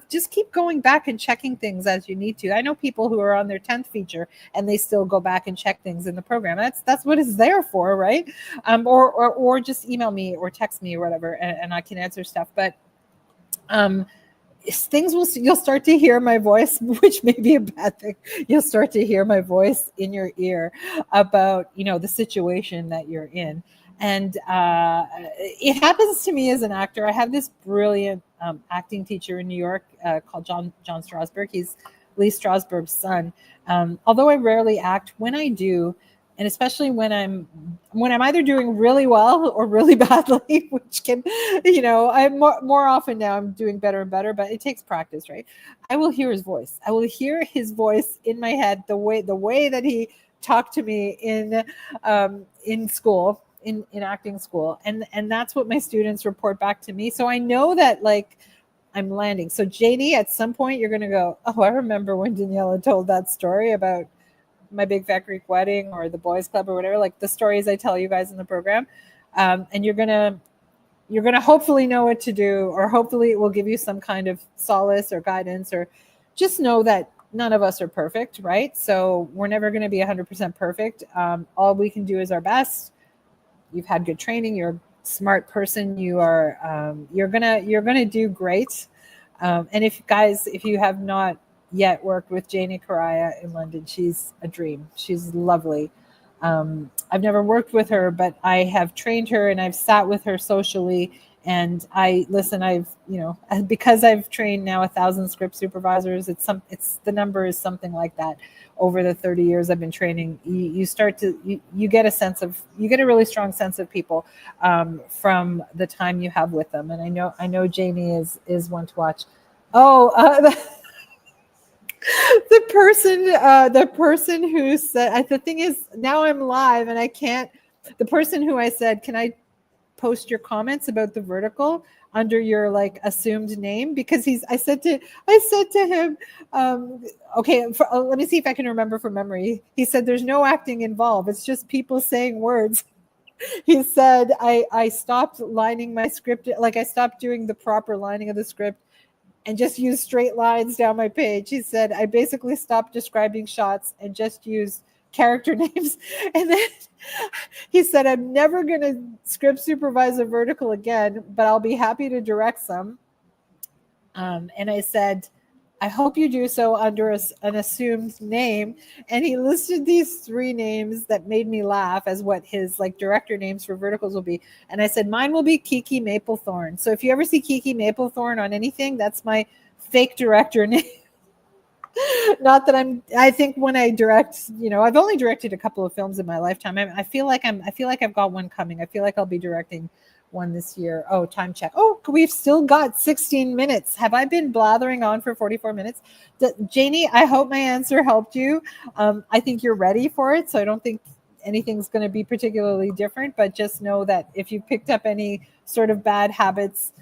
just keep going back and checking things as you need to. I know people who are on their 10th feature and they still go back and check things in the program. That's what it's there for, right? Or just email me or text me or whatever, and I can answer stuff. But, you'll start to hear my voice, which may be a bad thing. You'll start to hear my voice in your ear about, the situation that you're in. And it happens to me as an actor. I have this brilliant acting teacher in New York called John Strasberg. He's Lee Strasberg's son. Although I rarely act, when I do, and especially when I'm either doing really well or really badly, which can, I'm more often now I'm doing better and better, but it takes practice, right? I will hear his voice. I will hear his voice in my head, the way that he talked to me in school, in acting school, and that's what my students report back to me. So I know that I'm landing. So Janie, at some point you're going to go, oh, I remember when Daniela told that story about My Big Fat Greek Wedding or the Boys Club or whatever, the stories I tell you guys in the program. And you're gonna hopefully know what to do, or hopefully it will give you some kind of solace or guidance, or just know that none of us are perfect, right? So we're never going to be 100% perfect. All we can do is our best. You've had good training. You're a smart person. You're gonna do great. And if you have not yet worked with Janie Correa in London, she's a dream. She's lovely. I've never worked with her, but I have trained her and I've sat with her socially. And because I've trained now 1,000 script supervisors, the number is something like that. Over the 30 years I've been training, you get a really strong sense of people from the time you have with them. And I know Janie is one to watch. The person who said, the thing is, now I'm live and I can't, the person who I said, can I post your comments about the vertical under your assumed name? Because I said to him, okay, let me see if I can remember from memory. He said, there's no acting involved. It's just people saying words. He said, I stopped lining my script. I stopped doing the proper lining of the script and just use straight lines down my page. He said, I basically stopped describing shots and just use character names. And then he said, I'm never going to script supervise a vertical again, but I'll be happy to direct some. And I said, I hope you do so under an assumed name. And he listed these 3 names that made me laugh as what his director names for verticals will be. And I said, mine will be Kiki Maplethorne. So if you ever see Kiki Maplethorne on anything, that's my fake director name. Not that I think when I direct, I've only directed a couple of films in my lifetime. I feel like I've got one coming. I feel like I'll be directing one this year. Oh, time check. Oh, we've still got 16 minutes. Have I been blathering on for 44 minutes? Janie, I hope my answer helped you. I think you're ready for it. So I don't think anything's going to be particularly different, but just know that if you picked up any sort of bad habits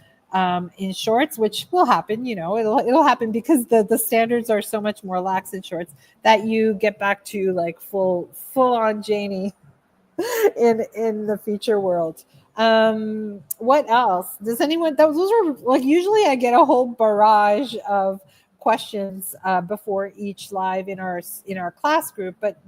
in shorts, which will happen, it'll happen because the standards are so much more lax in shorts, that you get back to full on Janie in the future world. What else? Does anyone? Those are like usually I get a whole barrage of questions before each live in our class group. But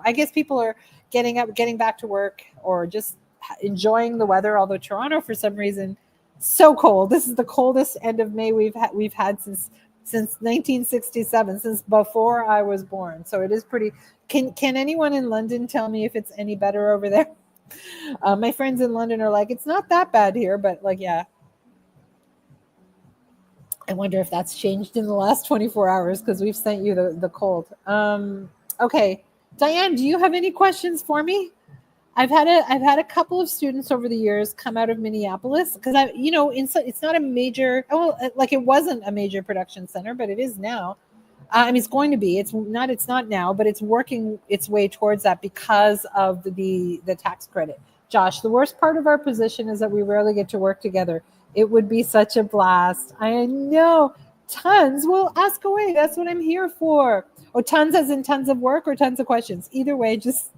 I guess people are getting back to work, or just enjoying the weather. Although Toronto, for some reason, so cold. This is the coldest end of May we've had since 1967, since before I was born. So it is pretty. Can anyone in London tell me if it's any better over there? My friends in London are like, it's not that bad here, but like, yeah. I wonder if that's changed in the last 24 hours because we've sent you the cold. Okay, Diane, do you have any questions for me? I've had a couple of students over the years come out of Minneapolis because it's not a major, like it wasn't a major production center, but it is now. I mean, it's going to be. It's not now, but it's working its way towards that because of the tax credit. Josh, the worst part of our position is that we rarely get to work together. It would be such a blast. I know. Tons. Well, ask away. That's what I'm here for. Oh, tons as in tons of work or tons of questions. Either way, just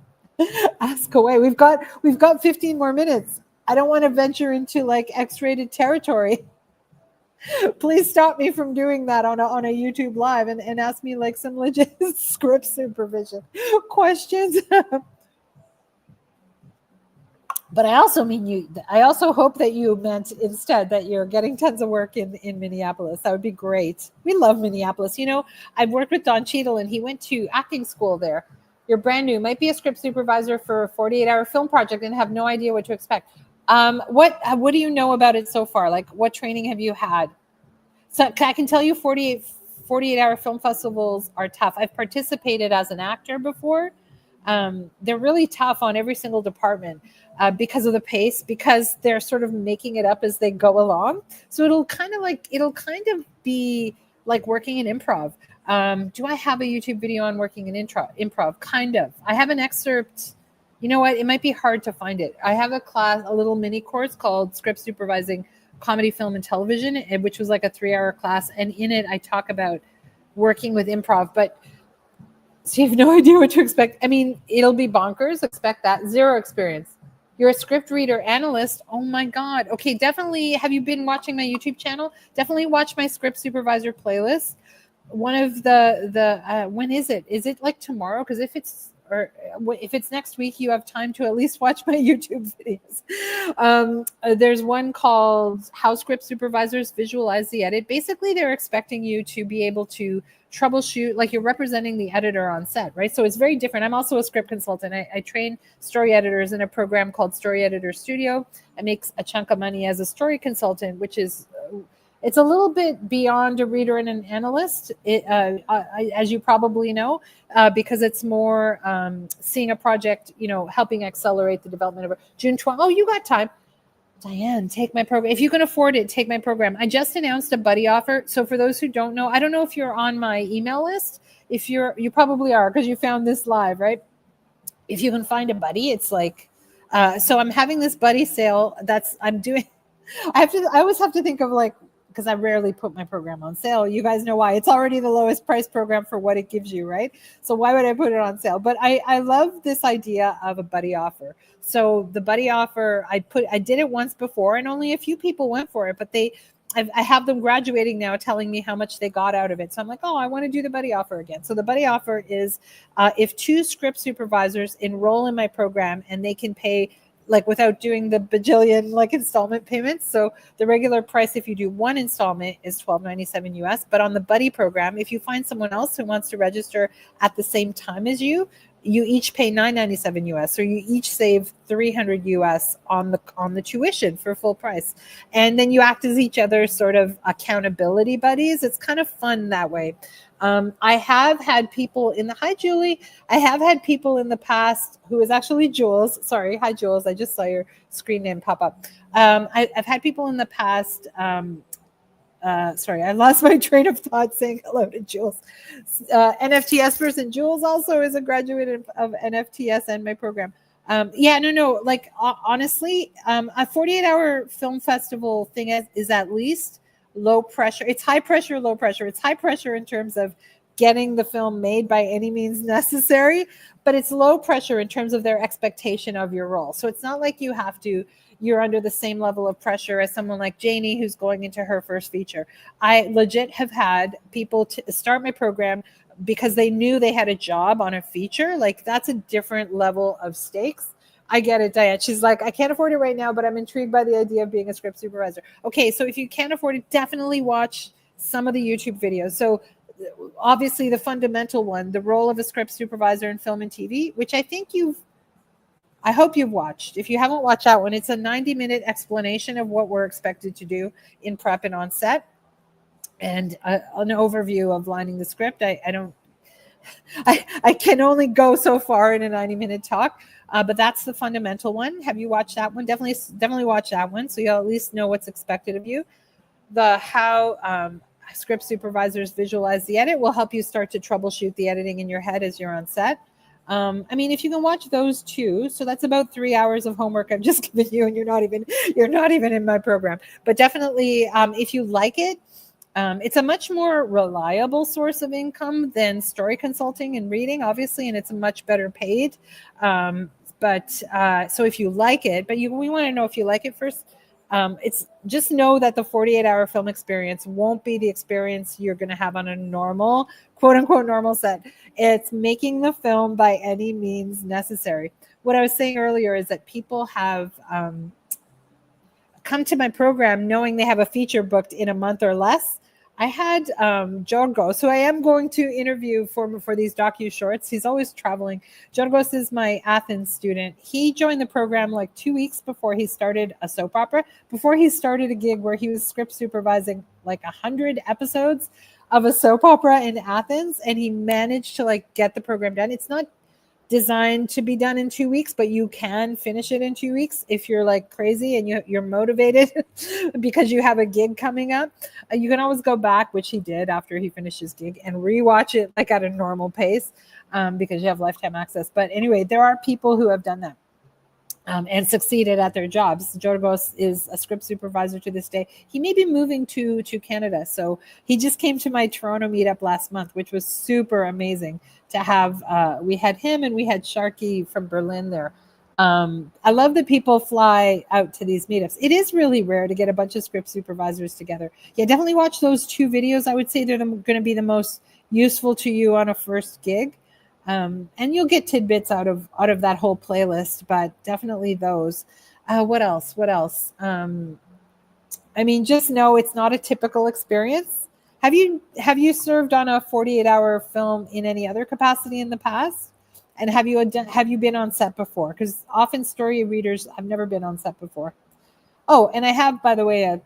ask away. We've got 15 more minutes. I don't want to venture into like X-rated territory. Please stop me from doing that on a YouTube live and ask me like some legit script supervision questions. But I also hope that you meant instead that you're getting tons of work in Minneapolis. That would be great. We love Minneapolis. I've worked with Don Cheadle and he went to acting school there. You're brand new, might be a script supervisor for a 48-hour film project and have no idea what to expect. What do you know about it so far? Like, what training have you had? So I can tell you 48-hour film festivals are tough. I've participated as an actor before. They're really tough on every single department because of the pace, because they're sort of making it up as they go along. So it'll kind of be like working in improv. Do I have a YouTube video on working in improv? Kind of. I have an excerpt. You know what? It might be hard to find it. I have a little mini course called Script Supervising Comedy, Film, and Television, which was like a 3-hour class. And in it, I talk about working with improv. But so you have no idea what to expect. I mean, it'll be bonkers. Expect that. Zero experience. You're a script reader analyst. Oh my God. Okay, definitely. Have you been watching my YouTube channel? Definitely watch my Script Supervisor playlist. One of the when is it? Is it like tomorrow? Because if it's next week, you have time to at least watch my YouTube videos. There's one called How Script Supervisors Visualize the Edit. Basically, they're expecting you to be able to troubleshoot, like you're representing the editor on set, right? So it's very different. I'm also a script consultant. I train story editors in a program called Story Editor Studio. I make a chunk of money as a story consultant, which is it's a little bit beyond a reader and an analyst, as you probably know, because it's more seeing a project, helping accelerate the development of it. June 12th. Oh, you got time. Diane, take my program. If you can afford it, take my program. I just announced a buddy offer. So for those who don't know, I don't know if you're on my email list. If you probably are because you found this live, right? If you can find a buddy, it's like, so I'm having this buddy sale I'm doing. I always have to think of like, because I rarely put my program on sale. You guys know why. It's already the lowest price program for what it gives you, right? So why would I put it on sale? But I love this idea of a buddy offer. So the buddy offer, I did it once before and only a few people went for it, but I have them graduating now telling me how much they got out of it. So I'm like, oh, I want to do the buddy offer again. So the buddy offer is if 2 script supervisors enroll in my program and they can pay like without doing the bajillion like installment payments. So the regular price, if you do 1 installment, is $12.97 US. But on the buddy program, if you find someone else who wants to register at the same time as you each pay $9.97 US. So you each save $300 US on the tuition for full price. And then you act as each other's sort of accountability buddies. It's kind of fun that way. I have had people hi, Julie. I have had people in the past who is actually Jules. Sorry. Hi, Jules. I just saw your screen name pop up. I've had people in the past. Sorry, I lost my train of thought saying hello to Jules. NFTS person. Jules also is a graduate of NFTS and my program. Like honestly, a 48-hour film festival thing is at least low pressure. It's high pressure, low pressure. It's high pressure in terms of getting the film made by any means necessary, but it's low pressure in terms of their expectation of your role. So it's not like you're under the same level of pressure as someone like Janie, who's going into her first feature. I legit have had people start my program because they knew they had a job on a feature. Like, that's a different level of stakes. I get it, Diane. She's like, I can't afford it right now, but I'm intrigued by the idea of being a script supervisor. Okay, so if you can't afford it, definitely watch some of the YouTube videos. So obviously the fundamental one, the role of a script supervisor in film and TV, which I hope you've watched. If you haven't watched that one, it's a 90-minute explanation of what we're expected to do in prep and on set, and an overview of lining the script. I can only go so far in a 90-minute talk, but that's the fundamental one. Have you watched that one? Definitely watch that one, so you'll at least know what's expected of you. The how script supervisors visualize the edit will help you start to troubleshoot the editing in your head as you're on set. I mean, if you can watch those two, so that's about 3 hours of homework I've just given you, and you're not even in my program. But definitely, if you like it, it's a much more reliable source of income than story consulting and reading, obviously, and it's much better paid. But so if you like it, but we want to know if you like it first. It's just know that the 48-hour film experience won't be the experience you're going to have on a normal, quote unquote, normal set. It's making the film by any means necessary. What I was saying earlier is that people have come to my program knowing they have a feature booked in a month or less. I had Jorgos, who I am going to interview for these docu-shorts. He's always traveling. Jorgos is my Athens student. He joined the program like 2 weeks before he started a soap opera, before he started a gig where he was script supervising like 100 episodes of a soap opera in Athens, and he managed to like get the program done. It's not designed to be done in 2 weeks, but you can finish it in 2 weeks if you're like crazy and you're motivated because you have a gig coming up. You can always go back, which he did after he finished his gig, and rewatch it like at a normal pace because you have lifetime access. But anyway, there are people who have done that and succeeded at their jobs. Jorgos is a script supervisor to this day. He may be moving to Canada. So he just came to my Toronto meetup last month, which was super amazing to have. We had him and we had Sharky from Berlin there. I love that people fly out to these meetups. It is really rare to get a bunch of script supervisors together. Yeah, definitely watch those two videos. I would say they're going to be the most useful to you on a first gig. And you'll get tidbits out of that whole playlist, but definitely those. What else? I mean, just know it's not a typical experience. Have you served on a 48-hour film in any other capacity in the past? And have you been on set before? Because often story readers have never been on set before. Oh, and I have, by the way, I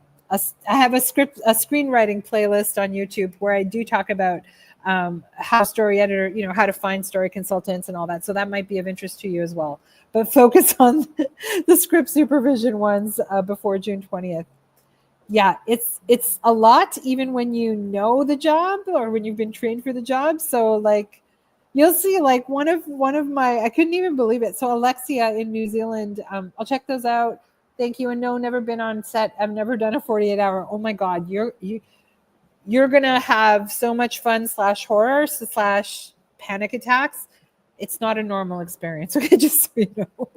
have a screenwriting playlist on YouTube where I do talk about how story editor, how to find story consultants and all that. So that might be of interest to you as well. But focus on the script supervision ones before June 20th. Yeah, it's a lot, even when you know the job or when you've been trained for the job. So like, you'll see like one of my, I couldn't even believe it. So Alexia in New Zealand, I'll check those out. Thank you. And no, never been on set. I've never done a 48-hour. Oh my God, you're gonna have so much fun / horror / panic attacks. It's not a normal experience. Okay, just so you know.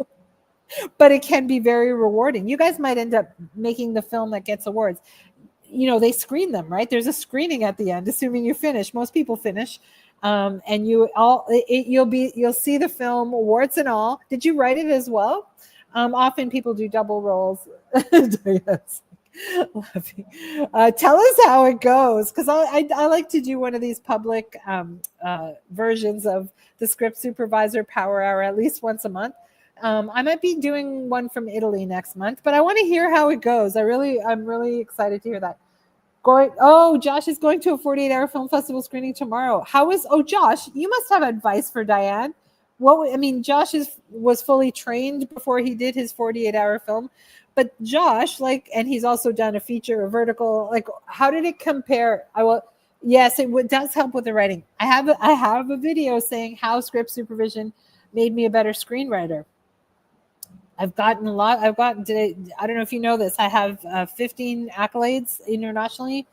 But it can be very rewarding. You guys might end up making the film that gets awards. They screen them, right? There's a screening at the end, assuming you finish. Most people finish. And you'll see the film, warts and all. Did you write it as well? Often people do double roles. Yes. Tell us how it goes, because I like to do one of these public versions of the Script Supervisor Power Hour at least once a month. I might be doing one from Italy next month, but I want to hear how it goes. I'm really excited to hear that. Josh is going to a 48-hour film festival screening tomorrow. Josh, you must have advice for Diane. Josh was fully trained before he did his 48-hour film, but Josh, and he's also done a feature, a vertical, how did it compare? Yes, it does help with the writing. I have a video saying how script supervision made me a better screenwriter. I've gotten I don't know if you know this. I have 15 accolades internationally.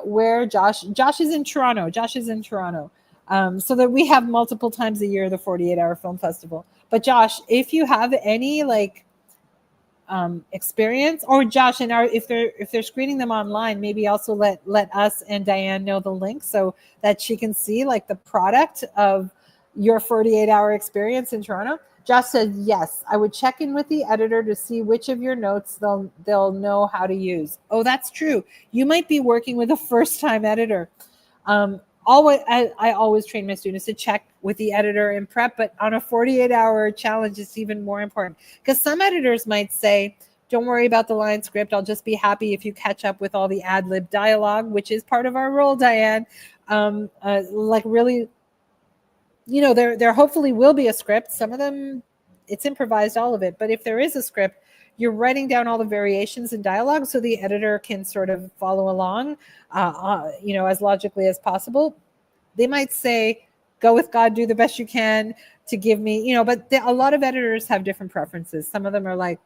Where Josh is in Toronto. Josh is in Toronto. So that we have multiple times a year the 48-hour film festival. But Josh, if you have any like experience, or Josh, and if they're screening them online, maybe also let us and Diane know the link so that she can see like the product of your 48-hour experience in Toronto. Josh said, yes, I would check in with the editor to see which of your notes they'll know how to use. Oh, that's true. You might be working with a first-time editor. I always train my students to check with the editor in prep, but on a 48-hour challenge, it's even more important because some editors might say, don't worry about the line script. I'll just be happy if you catch up with all the ad lib dialogue, which is part of our role, Diane. Like really, there hopefully will be a script. Some of them, it's improvised, all of it. But if there is a script, you're writing down all the variations in dialogue so the editor can sort of follow along, as logically as possible. They might say, go with God, do the best you can to give me, but a lot of editors have different preferences. Some of them are like,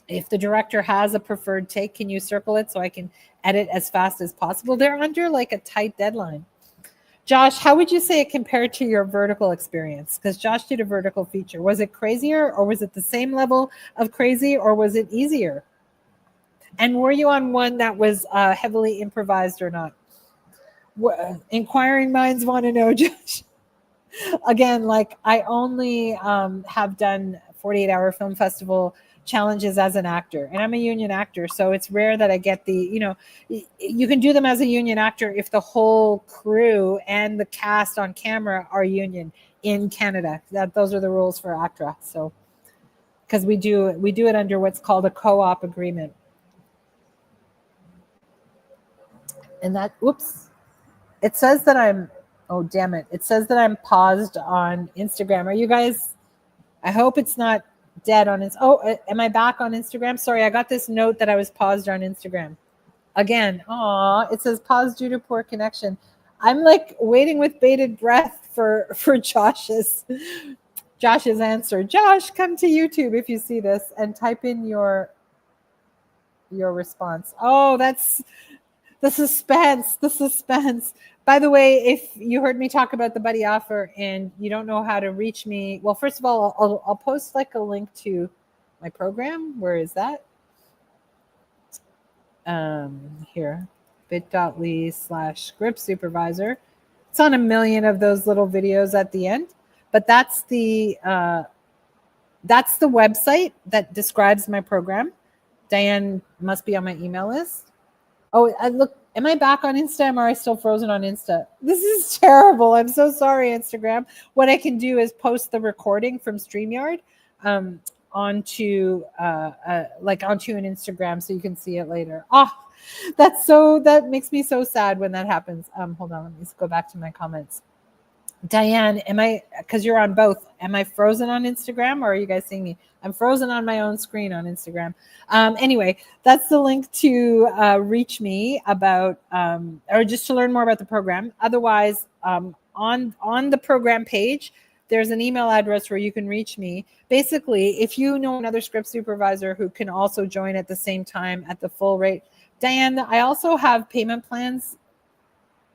if the director has a preferred take, can you circle it so I can edit as fast as possible? They're under like a tight deadline. Josh, how would you say it compared to your vertical experience? Because Josh did a vertical feature. Was it crazier, or was it the same level of crazy, or was it easier? And were you on one that was heavily improvised or not? Inquiring minds want to know, Josh. Again, like I only have done 48-hour film festival challenges as an actor, and I'm a union actor, so it's rare that I get you can do them as a union actor if the whole crew and the cast on camera are union in Canada. Those are the rules for ACTRA. So because we do it under what's called a co-op agreement. And that, whoops, it says that oh damn it, it says that I'm paused on Instagram. Are you guys, I hope it's not dead on Instagram. Oh, am I back on Instagram? Sorry, I got this note that I was paused on Instagram. Again, it says paused due to poor connection. I'm like waiting with bated breath for Josh's answer. Josh, come to YouTube if you see this and type in your response. Oh, that's the suspense. By the way, if you heard me talk about the buddy offer and you don't know how to reach me, well, first of all, I'll post like a link to my program. Where is that? Here, bit.ly/Script Supervisor. It's on a million of those little videos at the end, but that's the website that describes my program. Diane must be on my email list. Oh, look, am I back on Insta? Or am I still frozen on Insta? This is terrible. I'm so sorry, Instagram. What I can do is post the recording from StreamYard onto an Instagram so you can see it later. That makes me so sad when that happens. Hold on, let me just go back to my comments. Diane, because you're on both, am I frozen on Instagram, or are you guys seeing me? I'm frozen on my own screen on Instagram. Anyway, that's the link to reach me about, or just to learn more about the program. Otherwise, on the program page, there's an email address where you can reach me. Basically, if you know another script supervisor who can also join at the same time at the full rate. Diane, I also have payment plans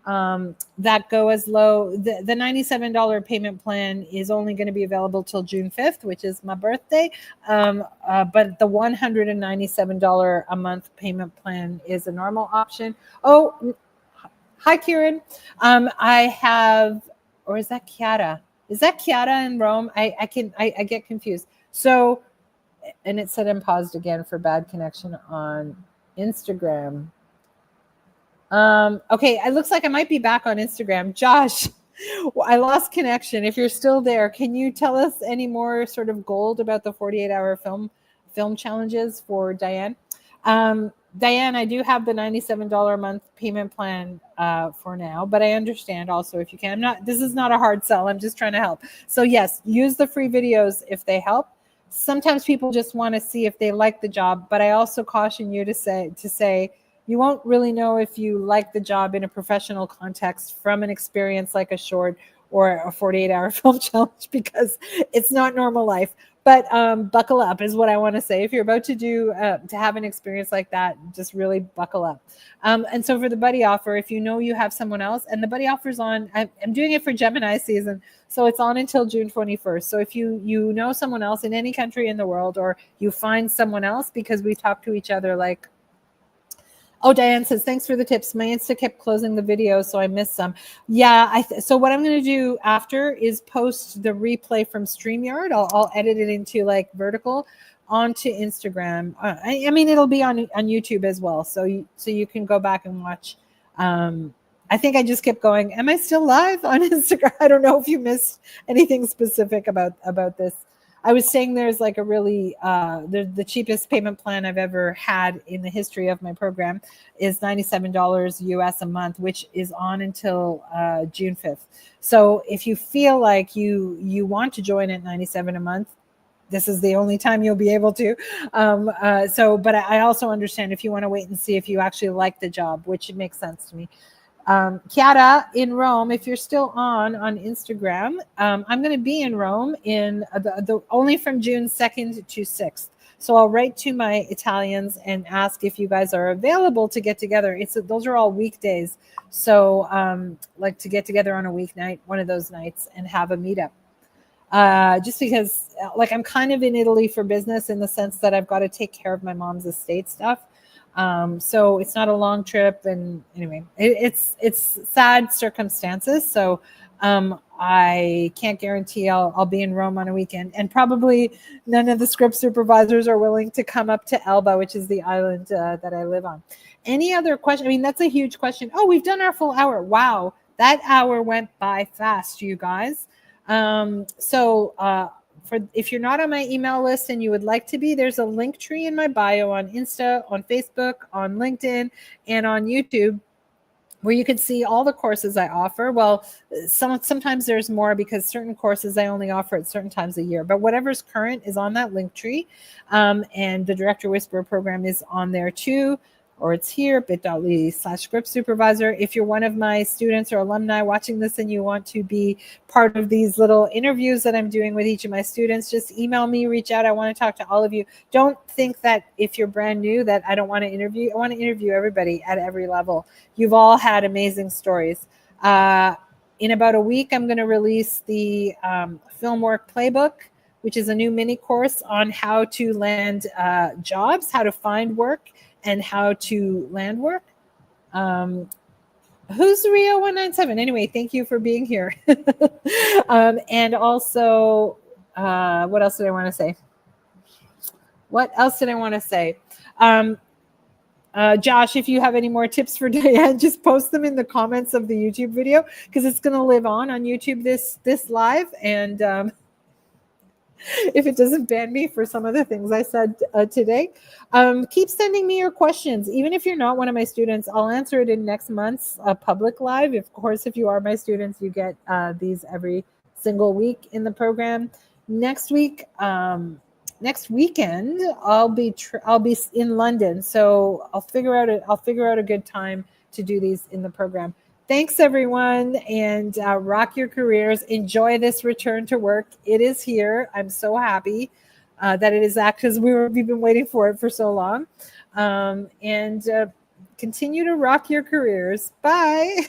that go as low. The $97 payment plan is only going to be available till June 5th, which is my birthday. But the $197 a month payment plan is a normal option. Oh, hi, Kieran. I have, or is that Chiara? Is that Chiara in Rome? I get confused. So, and it said I'm paused again for bad connection on Instagram. Okay, it looks like I might be back on Instagram. Josh, I lost connection. If you're still there, can you tell us any more sort of gold about the 48-hour film challenges for Diane? Diane, I do have the $97 a month payment plan for now, but I understand also if you can. This is not a hard sell. I'm just trying to help. So yes, use the free videos if they help. Sometimes people just want to see if they like the job, but I also caution you to say you won't really know if you like the job in a professional context from an experience like a short or a 48-hour film challenge, because it's not normal life. But buckle up is what I want to say. If you're about to have an experience like that, just really buckle up. And so for the buddy offer, if you know you have someone else, and the buddy offer's on, I'm doing it for Gemini season, so it's on until June 21st. So if you know someone else in any country in the world, or you find someone else, because we talk to each other like, oh, Diane says, thanks for the tips. My Insta kept closing the video, so I missed some. Yeah, so what I'm going to do after is post the replay from StreamYard. I'll edit it into like vertical onto Instagram. I mean, it'll be on YouTube as well, so you can go back and watch. I think I just kept going, am I still live on Instagram? I don't know if you missed anything specific about this. I was saying there's like a really, the cheapest payment plan I've ever had in the history of my program is $97 US a month, which is on until June 5th. So if you feel like you want to join at $97 a month, this is the only time you'll be able to. But I also understand if you want to wait and see if you actually like the job, which makes sense to me. Chiara in Rome, if you're still on Instagram, I'm going to be in Rome in the only from June 2nd to 6th. So I'll write to my Italians and ask if you guys are available to get together. Those are all weekdays. So like to get together on a weeknight, one of those nights, and have a meetup. Just because like I'm kind of in Italy for business in the sense that I've got to take care of my mom's estate stuff. So it's not a long trip, and anyway, it's sad circumstances. So I can't guarantee I'll be in Rome on a weekend, and probably none of the script supervisors are willing to come up to Elba, which is the island that I live on. Any other question? I mean, that's a huge question. Oh, we've done our full hour. Wow, that hour went by fast, you guys. If you're not on my email list and you would like to be, there's a link tree in my bio on Insta, on Facebook, on LinkedIn, and on YouTube, where you can see all the courses I offer. Well, sometimes there's more because certain courses I only offer at certain times a year, but whatever's current is on that link tree. And the Director Whisperer program is on there too, or it's here, bit.ly/script supervisor. If you're one of my students or alumni watching this and you want to be part of these little interviews that I'm doing with each of my students, just email me, reach out. I want to talk to all of you. Don't think that if you're brand new that I don't want to interview. I want to interview everybody at every level. You've all had amazing stories. In about a week, I'm going to release the Film Work Playbook, which is a new mini course on how to land jobs, how to find work, and how to land work. Who's Rio197? Anyway, thank you for being here. And also, what else did I want to say? Josh, if you have any more tips for Diane, just post them in the comments of the YouTube video, because it's going to live on YouTube this live. And if it doesn't ban me for some of the things I said today, keep sending me your questions. Even if you're not one of my students, I'll answer it in next month's public live. Of course, if you are my students, you get these every single week in the program. Next weekend, I'll be in London, so I'll figure out a good time to do these in the program. Thanks, everyone, and rock your careers. Enjoy this return to work. It is here. I'm so happy that it is because we've been waiting for it for so long. And continue to rock your careers. Bye.